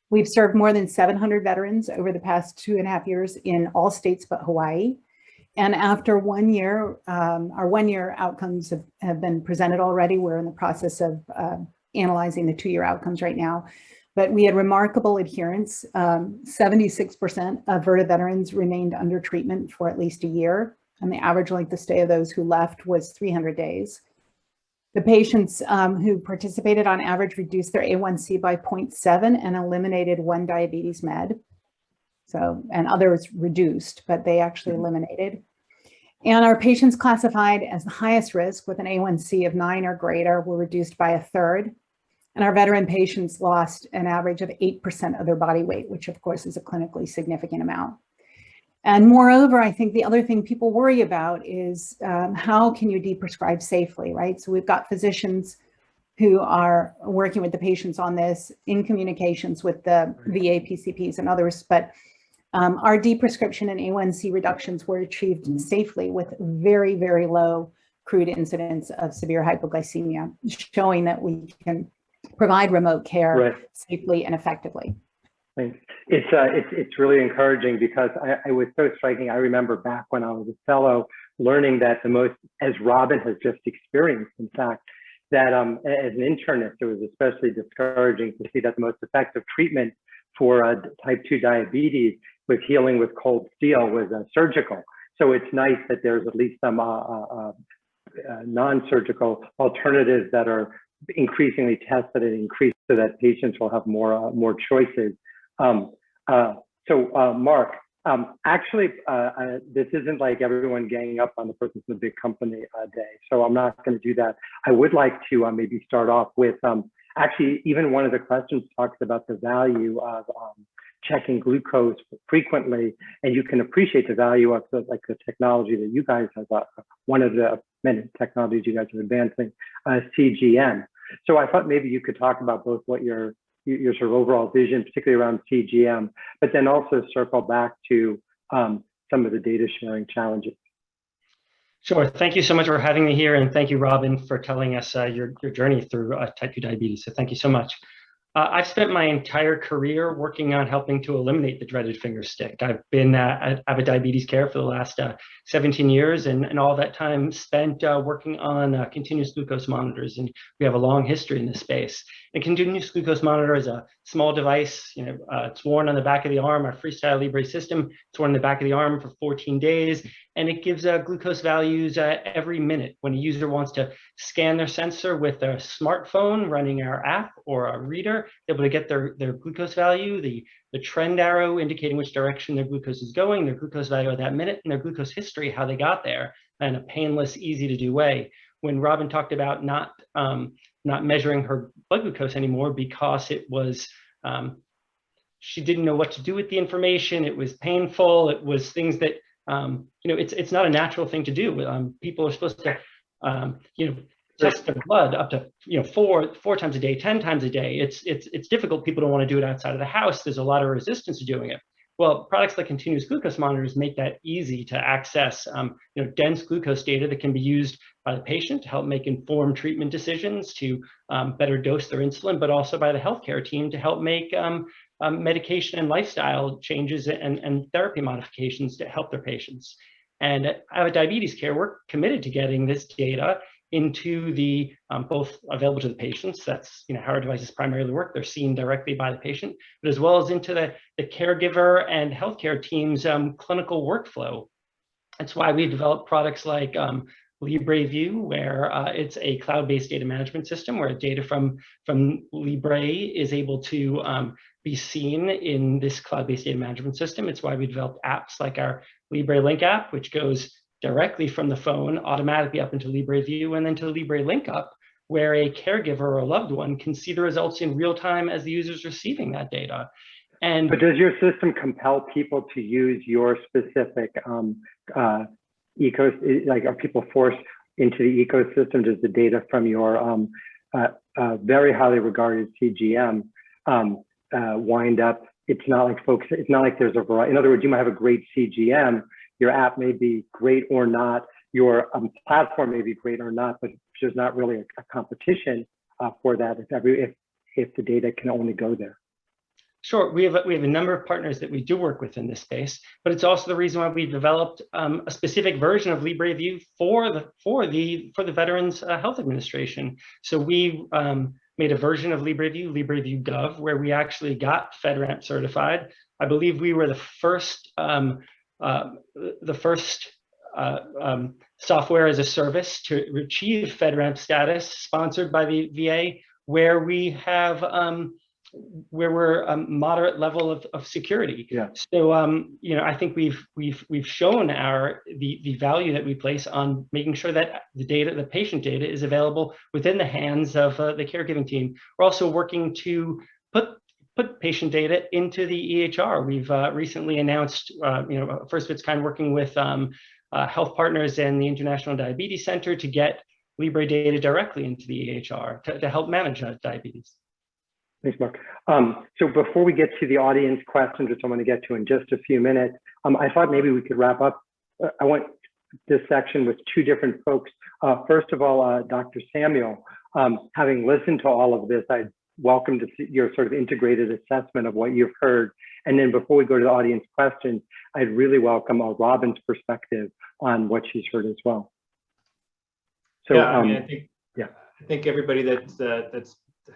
We've served more than 700 veterans over the past 2.5 years in all states but Hawaii. And after 1 year, our 1-year outcomes have been presented already. We're in the process of analyzing the 2-year outcomes right now. But we had remarkable adherence. 76% of Virta veterans remained under treatment for at least a year. And the average length of stay of those who left was 300 days. The patients who participated on average reduced their A1C by 0.7 and eliminated 1 diabetes med. So, and others reduced, but they actually eliminated. And our patients classified as the highest risk with an A1C of 9 or greater were reduced by 1/3. And our veteran patients lost an average of 8% of their body weight, which of course is a clinically significant amount. And moreover, I think the other thing people worry about is how can you deprescribe safely, right? So we've got physicians who are working with the patients on this in communications with the VA PCPs and others, but our deprescription and A1C reductions were achieved safely with very, very low crude incidence of severe hypoglycemia, showing that we can provide remote care safely and effectively. Thanks. It's really encouraging because I was so striking. I remember back when I was a fellow learning that the most, as Robin has just experienced, in fact, that as an internist, it was especially discouraging to see that the most effective treatment for type 2 diabetes with healing with cold steel was surgical. So it's nice that there's at least some non-surgical alternatives that are increasingly tested and increased so that patients will have more choices. Marc, actually, this isn't like everyone ganging up on the person from the big company day, so I'm not going to do that. I would like to maybe start off with, actually, even one of the questions talks about the value of checking glucose frequently, and you can appreciate the value of the technology that you guys have, one of the many technologies you guys are advancing, CGM. So I thought maybe you could talk about both what your sort of overall vision, particularly around CGM, but then also circle back to some of the data sharing challenges. Sure. Thank you so much for having me here. And thank you, Robin, for telling us your journey through type 2 diabetes. So thank you so much. I've spent my entire career working on helping to eliminate the dreaded finger stick. I've been at Abbott Diabetes Care for the last 17 years, and all that time spent working on continuous glucose monitors. And we have a long history in this space. A continuous glucose monitor is a small device. It's worn on the back of the arm. Our Freestyle Libre system, it's worn on the back of the arm for 14 days, and it gives glucose values every minute. When a user wants to scan their sensor with a smartphone running our app or a reader, they're able to get their glucose value, the trend arrow indicating which direction their glucose is going, their glucose value at that minute, and their glucose history, how they got there, in a painless, easy to do way. When Robin talked about not measuring her blood glucose anymore because it was, she didn't know what to do with the information. It was painful. It was things that, it's not a natural thing to do. People are supposed to, test their blood up to, four times a day, 10 times a day. It's difficult. People don't want to do it outside of the house. There's a lot of resistance to doing it. Well, products like continuous glucose monitors make that easy to access, dense glucose data that can be used by the patient to help make informed treatment decisions, to better dose their insulin, but also by the healthcare team to help make medication and lifestyle changes and therapy modifications to help their patients. And at Abbott Diabetes Care, we're committed to getting this data into the both available to the patients. That's how our devices primarily work. They're seen directly by the patient, but as well as into the caregiver and healthcare team's clinical workflow. That's why we developed products like LibreView, where it's a cloud-based data management system where data from Libre is able to be seen in this cloud-based data management system. It's why we developed apps like our Libre Link app, which goes directly from the phone automatically up into LibreView and then to Libre Link up, where a caregiver or a loved one can see the results in real time as the user's receiving that data. And but does your system compel people to use your specific like, are people forced into the ecosystem? Does the data from your very highly regarded CGM wind up? It's not like there's a variety. In other words, you might have a great CGM, your app may be great or not, your platform may be great or not, but there's not really a competition for that if the data can only go there. Sure, we have a number of partners that we do work with in this space, but it's also the reason why we developed a specific version of LibreView for the Veterans Health Administration. So we made a version of LibreView Gov, where we actually got FedRAMP certified. I believe we were the first software as a service to achieve FedRAMP status, sponsored by the VA, where we have where we're a moderate level of security. Yeah. So I think we've shown the value that we place on making sure that the patient data is available within the hands of the caregiving team. We're also working to put patient data into the EHR. We've recently announced first of its kind working with health partners and the International Diabetes Center to get Libre data directly into the EHR to help manage diabetes. Thanks, Marc. So before we get to the audience questions, which I'm going to get to in just a few minutes, I thought maybe we could wrap up. I want this section with two different folks. First of all, Dr. Samuel, having listened to all of this, I'd welcome to see your sort of integrated assessment of what you've heard. And then before we go to the audience questions, I'd really welcome Robin's perspective on what she's heard as well. So yeah, I mean, I think everybody that's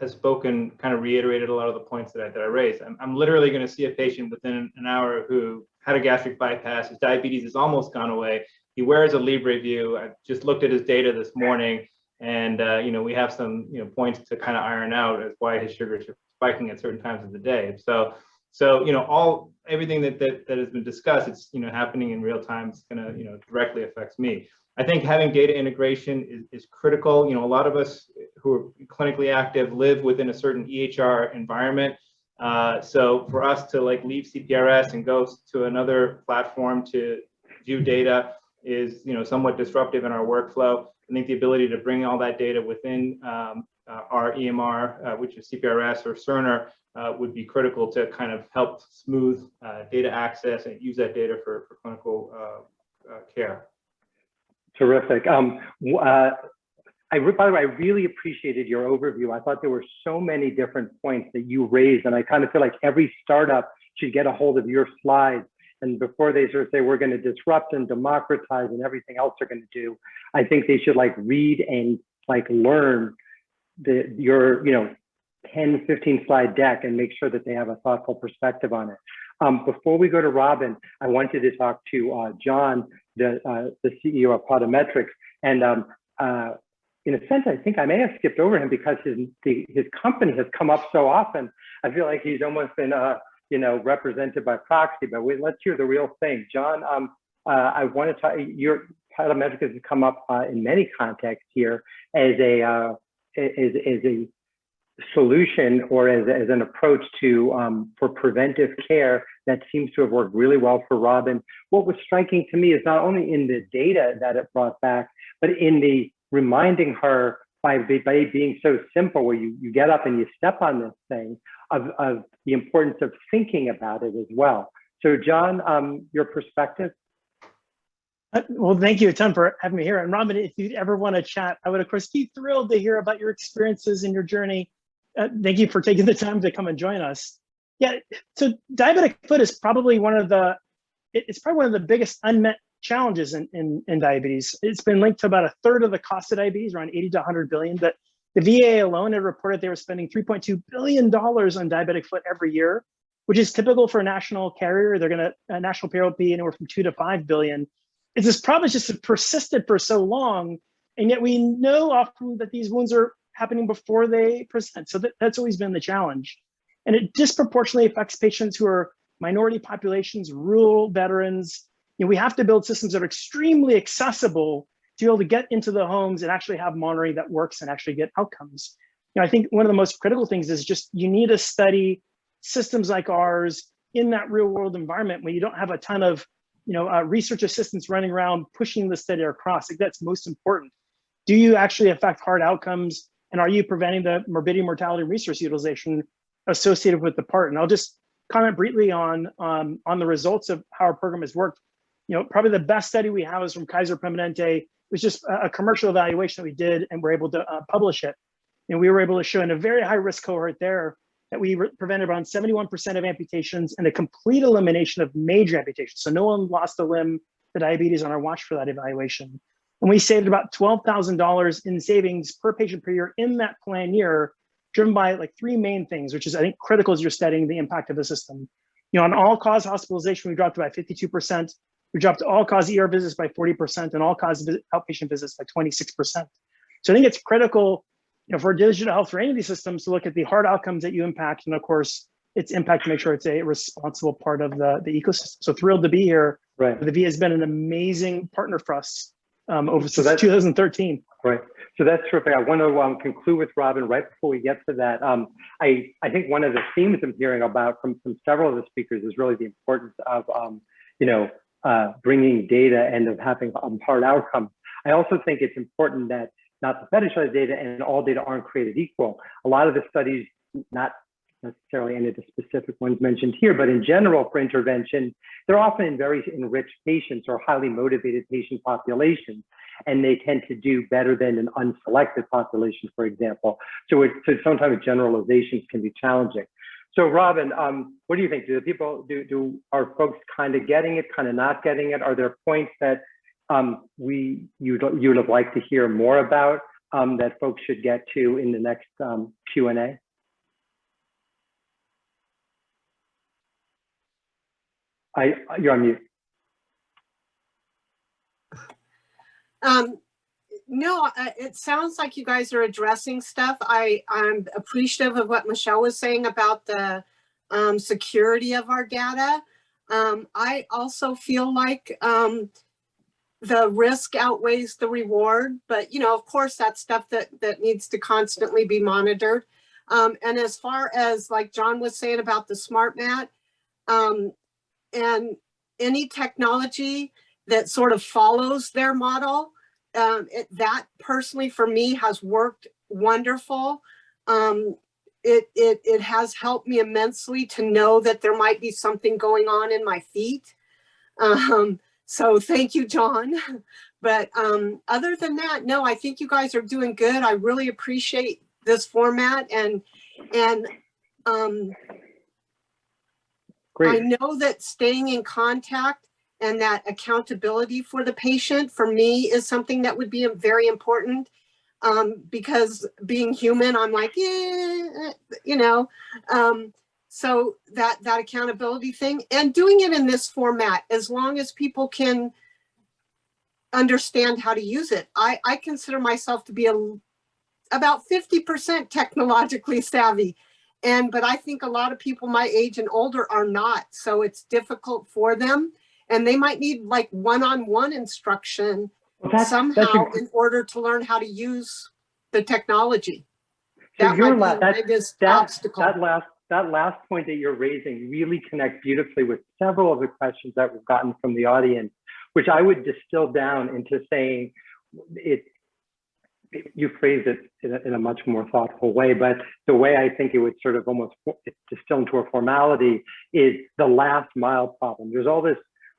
has spoken kind of reiterated a lot of the points that I raised. I'm literally going to see a patient within an hour who had a gastric bypass. His diabetes has almost gone away. He wears a LibreView. I just looked at his data this morning, and we have some points to kind of iron out as why his sugars are spiking at certain times of the day. So everything that has been discussed, it's happening in real time. It's going to directly affects me. I think having data integration is critical. A lot of us who are clinically active live within a certain EHR environment. So for us to leave CPRS and go to another platform to view data is somewhat disruptive in our workflow. I think the ability to bring all that data within our EMR, which is CPRS or Cerner, would be critical to kind of help smooth data access and use that data for clinical care. Terrific. By the way, I really appreciated your overview. I thought there were so many different points that you raised, and I kind of feel like every startup should get a hold of your slides. And before they sort of say, we're going to disrupt and democratize and everything else they're going to do, I think they should read and learn your 10, 15 slide deck and make sure that they have a thoughtful perspective on it. Before we go to Robin, I wanted to talk to Jon, the CEO of Podimetrics. And in a sense, I think I may have skipped over him because his company has come up so often. I feel like he's almost been represented by proxy, but let's hear the real thing. Jon, I want to talk, your Podimetrics has come up in many contexts here as a solution or as an approach to for preventive care that seems to have worked really well for Robin. What was striking to me is not only in the data that it brought back, but in the reminding her by being so simple, where you get up and you step on this thing, of the importance of thinking about it as well. So Jon, your perspective? Well, thank you a ton for having me here. And Robin, if you'd ever want to chat, I would, of course, be thrilled to hear about your experiences and your journey. Thank you for taking the time to come and join us. Yeah, so diabetic foot is probably one of the biggest unmet challenges in diabetes. It's been linked to about a third of the cost of diabetes, around 80 to 100 billion. But the VA alone had reported they were spending $3.2 billion on diabetic foot every year, which is typical for a national carrier. A national payroll would be anywhere from 2 to 5 billion. It's this problem just persisted for so long, and yet we know often that these wounds are happening before they present. So that's always been the challenge. And it disproportionately affects patients who are minority populations, rural veterans. We have to build systems that are extremely accessible to be able to get into the homes and actually have monitoring that works and actually get outcomes. I think one of the most critical things is just you need to study systems like ours in that real world environment when you don't have a ton of research assistants running around pushing the study across. I think that's most important. Do you actually affect hard outcomes? And are you preventing the morbidity, mortality, and resource utilization associated with the part? And I'll just comment briefly on the results of how our program has worked. Probably the best study we have is from Kaiser Permanente. It was just a commercial evaluation that we did, and we're able to publish it. And we were able to show in a very high risk cohort there that we prevented around 71% of amputations and a complete elimination of major amputations. So no one lost a limb. The diabetes on our watch for that evaluation. And we saved about $12,000 in savings per patient per year in that plan year, driven by like three main things, which is I think critical as you're studying the impact of the system. On all-cause hospitalization, we dropped by 52%. We dropped all-cause ER visits by 40% and all-cause outpatient visits by 26%. So I think it's critical, for digital health for any of these systems to look at the hard outcomes that you impact, and of course, its impact to make sure it's a responsible part of the ecosystem. So thrilled to be here. Right. The VA has been an amazing partner for us since 2013. Right. So that's terrific. I want to conclude with Robin right before we get to that. I think one of the themes I'm hearing about from several of the speakers is really the importance of bringing data and of having hard outcomes. I also think it's important that not to fetishize data, and all data aren't created equal. A lot of the studies, not necessarily any of the specific ones mentioned here, but in general for intervention, they're often in very enriched patients or highly motivated patient populations, and they tend to do better than an unselected population, for example. So sometimes generalizations can be challenging. So Robin, what do you think? Are folks kind of getting it, kind of not getting it? Are there points that you would have liked to hear more about that folks should get to in the next Q&A? You're on mute. No, it sounds like you guys are addressing stuff. I'm appreciative of what Michelle was saying about the security of our data. I also feel like the risk outweighs the reward, but of course, that's stuff that needs to constantly be monitored. And as far as like Jon was saying about the smart mat, and any technology that sort of follows their model, that personally for me has worked wonderful. It has helped me immensely to know that there might be something going on in my feet. So thank you, Jon. But other than that, no, I think you guys are doing good. I really appreciate this format, and great. I know that staying in contact and that accountability for the patient for me is something that would be very important. because being human, I'm like, yeah, you know. So that accountability thing, and doing it in this format, as long as people can understand how to use it. I consider myself to be about 50% technologically savvy. But I think a lot of people my age and older are not. So it's difficult for them. And they might need like one-on-one instruction somehow in order to learn how to use the technology. So That might be the biggest obstacle. That last point that you're raising really connects beautifully with several of the questions that we've gotten from the audience, which I would distill down into saying you phrased it in a much more thoughtful way, but the way I think it would sort of almost distill into a formality is the last mile problem. There's all this,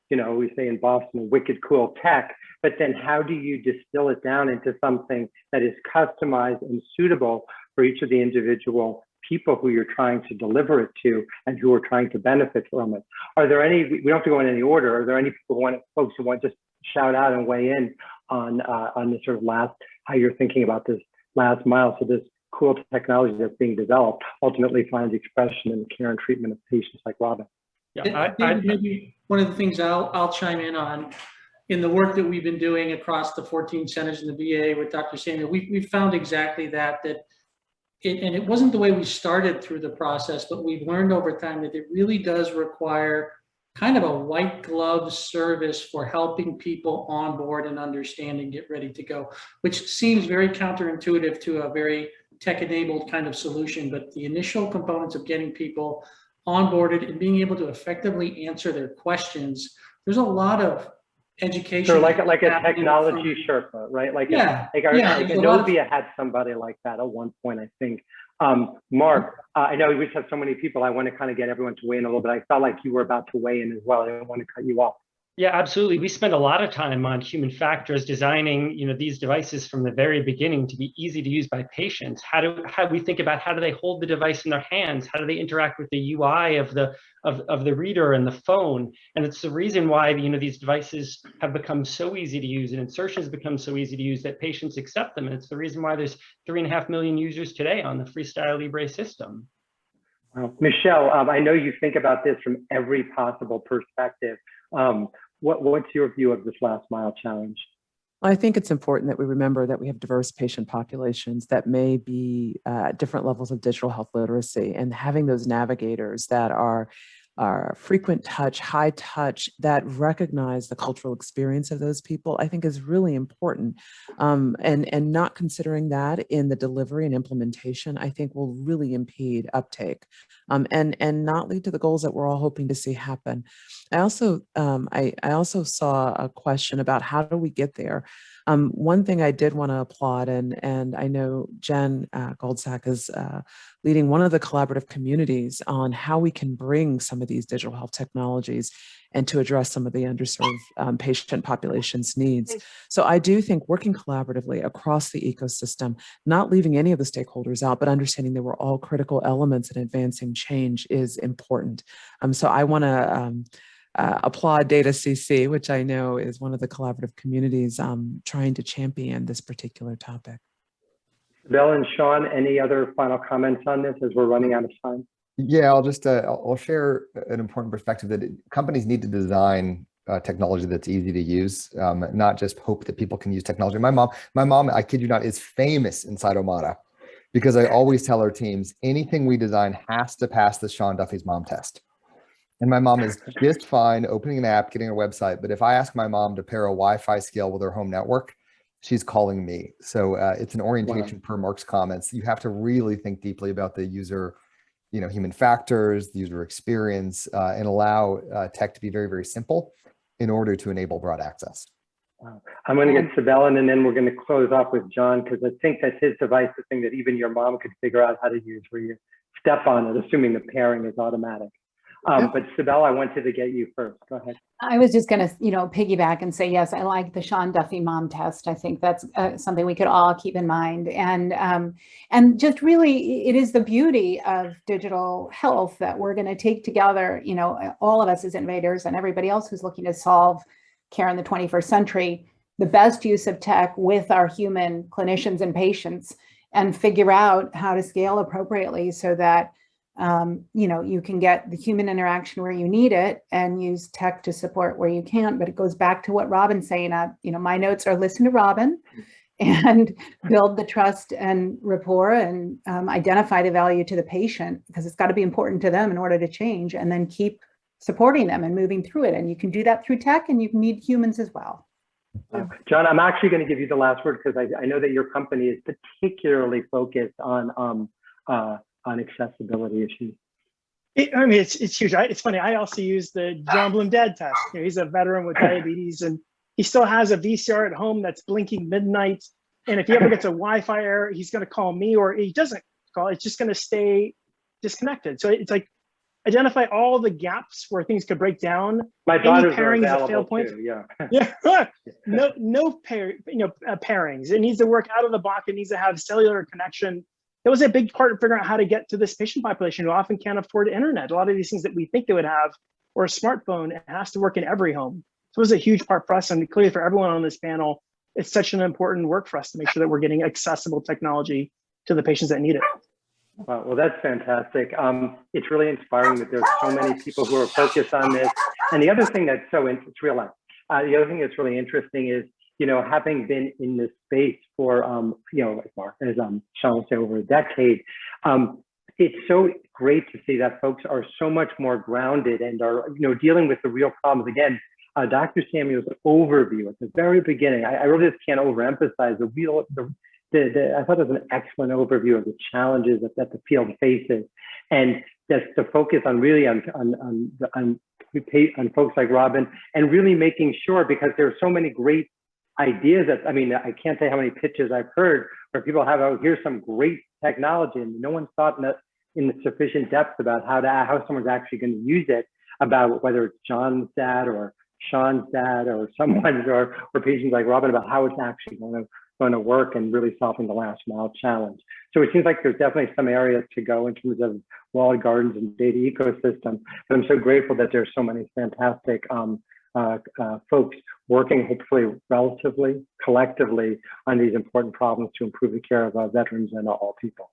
you know, we say in Boston, wicked cool tech, but then how do you distill it down into something that is customized and suitable for each of the individual people who you're trying to deliver it to and who are trying to benefit from it? Are there any, we don't have to go in any order, are there any folks who want to just shout out and weigh in on this sort of last, how you're thinking about this last mile, so this cool technology that's being developed ultimately finds expression in the care and treatment of patients like Robin? Yeah, maybe one of the things I'll chime in on, in the work that we've been doing across the 14 centers in the VA with Dr. Samuel, we've found exactly that and it wasn't the way we started through the process, but we've learned over time that it really does require kind of a white glove service for helping people on board and understand and get ready to go, which seems very counterintuitive to a very tech-enabled kind of solution. But the initial components of getting people onboarded and being able to effectively answer their questions, there's a lot of education. So like a technology Sherpa, right? Like Adobe had somebody like that at one point, I think. Marc, I know we just have so many people. I want to kind of get everyone to weigh in a little bit. I felt like you were about to weigh in as well. I didn't want to cut you off. Yeah, absolutely. We spend a lot of time on human factors, designing, you know, these devices from the very beginning to be easy to use by patients. How do we think about how do they hold the device in their hands? How do they interact with the UI of the reader and the phone? And it's the reason why, you know, these devices have become so easy to use and insertions become so easy to use that patients accept them. And it's the reason why there's 3.5 million users today on the Freestyle Libre system. Michelle, I know you think about this from every possible perspective. What's your view of this last mile challenge? I think it's important that we remember that we have diverse patient populations that may be at different levels of digital health literacy, and having those navigators that are frequent touch, high touch, that recognize the cultural experience of those people, I think is really important. And not considering that in the delivery and implementation, I think will really impede uptake and not lead to the goals that we're all hoping to see happen. I also saw a question about how do we get there. One thing I did want to applaud, and I know Jen Goldsack is leading one of the collaborative communities on how we can bring some of these digital health technologies and to address some of the underserved patient population's needs. So I do think working collaboratively across the ecosystem, not leaving any of the stakeholders out, but understanding they were all critical elements in advancing change is important. So I want to applaud Data CC, which I know is one of the collaborative communities trying to champion this particular topic. Cybele and Sean, any other final comments on this as we're running out of time? Yeah, I'll share an important perspective that companies need to design technology that's easy to use, not just hope that people can use technology. My mom, I kid you not, is famous inside Omada because I always tell our teams anything we design has to pass the Sean Duffy's mom test. And my mom is just fine opening an app, getting a website. But if I ask my mom to pair a Wi-Fi scale with her home network, she's calling me. So it's an orientation per Marc's comments. You have to really think deeply about the user, you know, human factors, the user experience, and allow tech to be very, very simple in order to enable broad access. Wow. I'm going to get Cybele, and then we're going to close off with John, because I think that his device, the thing that even your mom could figure out how to use, where you step on it, assuming the pairing is automatic. But Cybele, I wanted to get you first. Go ahead. I was just going to, piggyback and say, yes, I like the Sean Duffy mom test. I think that's something we could all keep in mind. And just really, it is the beauty of digital health that we're going to take together, all of us as innovators and everybody else who's looking to solve care in the 21st century, the best use of tech with our human clinicians and patients and figure out how to scale appropriately so that you can get the human interaction where you need it and use tech to support where you can't. But it goes back to what Robin's saying. My notes are listen to Robin and build the trust and rapport and identify the value to the patient, because it's got to be important to them in order to change, and then keep supporting them and moving through it. And you can do that through tech, and you need humans as well. John, I'm actually going to give you the last word, because I know that your company is particularly focused on accessibility issues. It's huge. It's funny. I also use the Jon Bloom dad test. He's a veteran with diabetes, and he still has a VCR at home that's blinking midnight. And if he ever gets a Wi-Fi error, he's going to call me, or he doesn't call. It's just going to stay disconnected. So it's like identify all the gaps where things could break down. My daughters are pairing is a fail available point. too, yeah. Yeah. No pairings. It needs to work out of the box. It needs to have cellular connection. It was a big part of figuring out how to get to this patient population who often can't afford internet. A lot of these things that we think they would have, or a smartphone, it has to work in every home. So it was a huge part for us, and clearly for everyone on this panel, it's such an important work for us to make sure that we're getting accessible technology to the patients that need it. Wow, well, that's fantastic. It's really inspiring that there's so many people who are focused on this. And the other thing that's it's real life. The other thing that's really interesting is, having been in this space for, like Marc, as Sean will say, over a decade, it's so great to see that folks are so much more grounded and are, dealing with the real problems. Again, Dr. Samuel's overview at the very beginning, I really just can't overemphasize I thought it was an excellent overview of the challenges that the field faces, and that's to focus on really on folks like Robin, and really making sure, because there are so many great ideas that, I can't say how many pitches I've heard where people have, oh, here's some great technology, and no one's thought in the sufficient depth about how someone's actually going to use it, about whether it's John's dad or Sean's dad or someone's or patients like Robin, about how it's actually going to work and really solving the last mile challenge. So it seems like there's definitely some areas to go in terms of walled gardens and data ecosystem. But I'm so grateful that there's so many fantastic folks working, hopefully relatively collectively, on these important problems to improve the care of veterans and all people.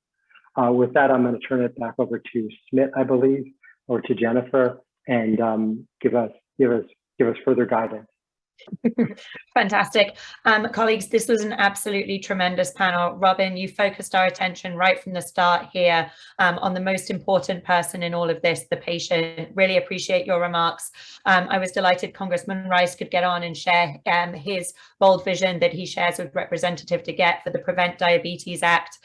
With that, I'm going to turn it back over to Smith, I believe, or to Jennifer, and give us further guidance. Fantastic. Colleagues, this was an absolutely tremendous panel. Robin, you focused our attention right from the start here on the most important person in all of this, the patient. Really appreciate your remarks. I was delighted Congressman Rice could get on and share his bold vision that he shares with Representative DeGette for the Prevent Diabetes Act.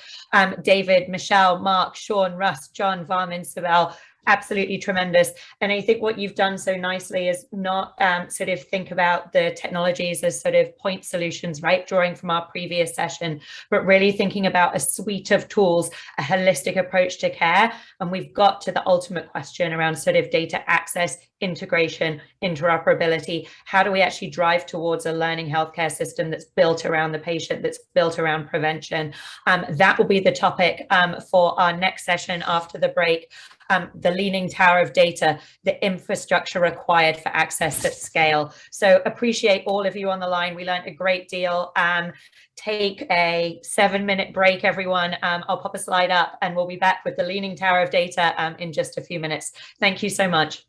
David, Michelle, Marc, Sean, Russ, John, Varman, Cybele, absolutely tremendous. And I think what you've done so nicely is not sort of think about the technologies as sort of point solutions, right, drawing from our previous session, but really thinking about a suite of tools, a holistic approach to care. And we've got to the ultimate question around sort of data access, integration, interoperability. How do we actually drive towards a learning healthcare system that's built around the patient, that's built around prevention? That will be the topic for our next session after the break. The leaning tower of data, the infrastructure required for access at scale. So appreciate all of you on the line. We learned a great deal. Take a 7-minute break, everyone. I'll pop a slide up and we'll be back with the leaning tower of data in just a few minutes. Thank you so much.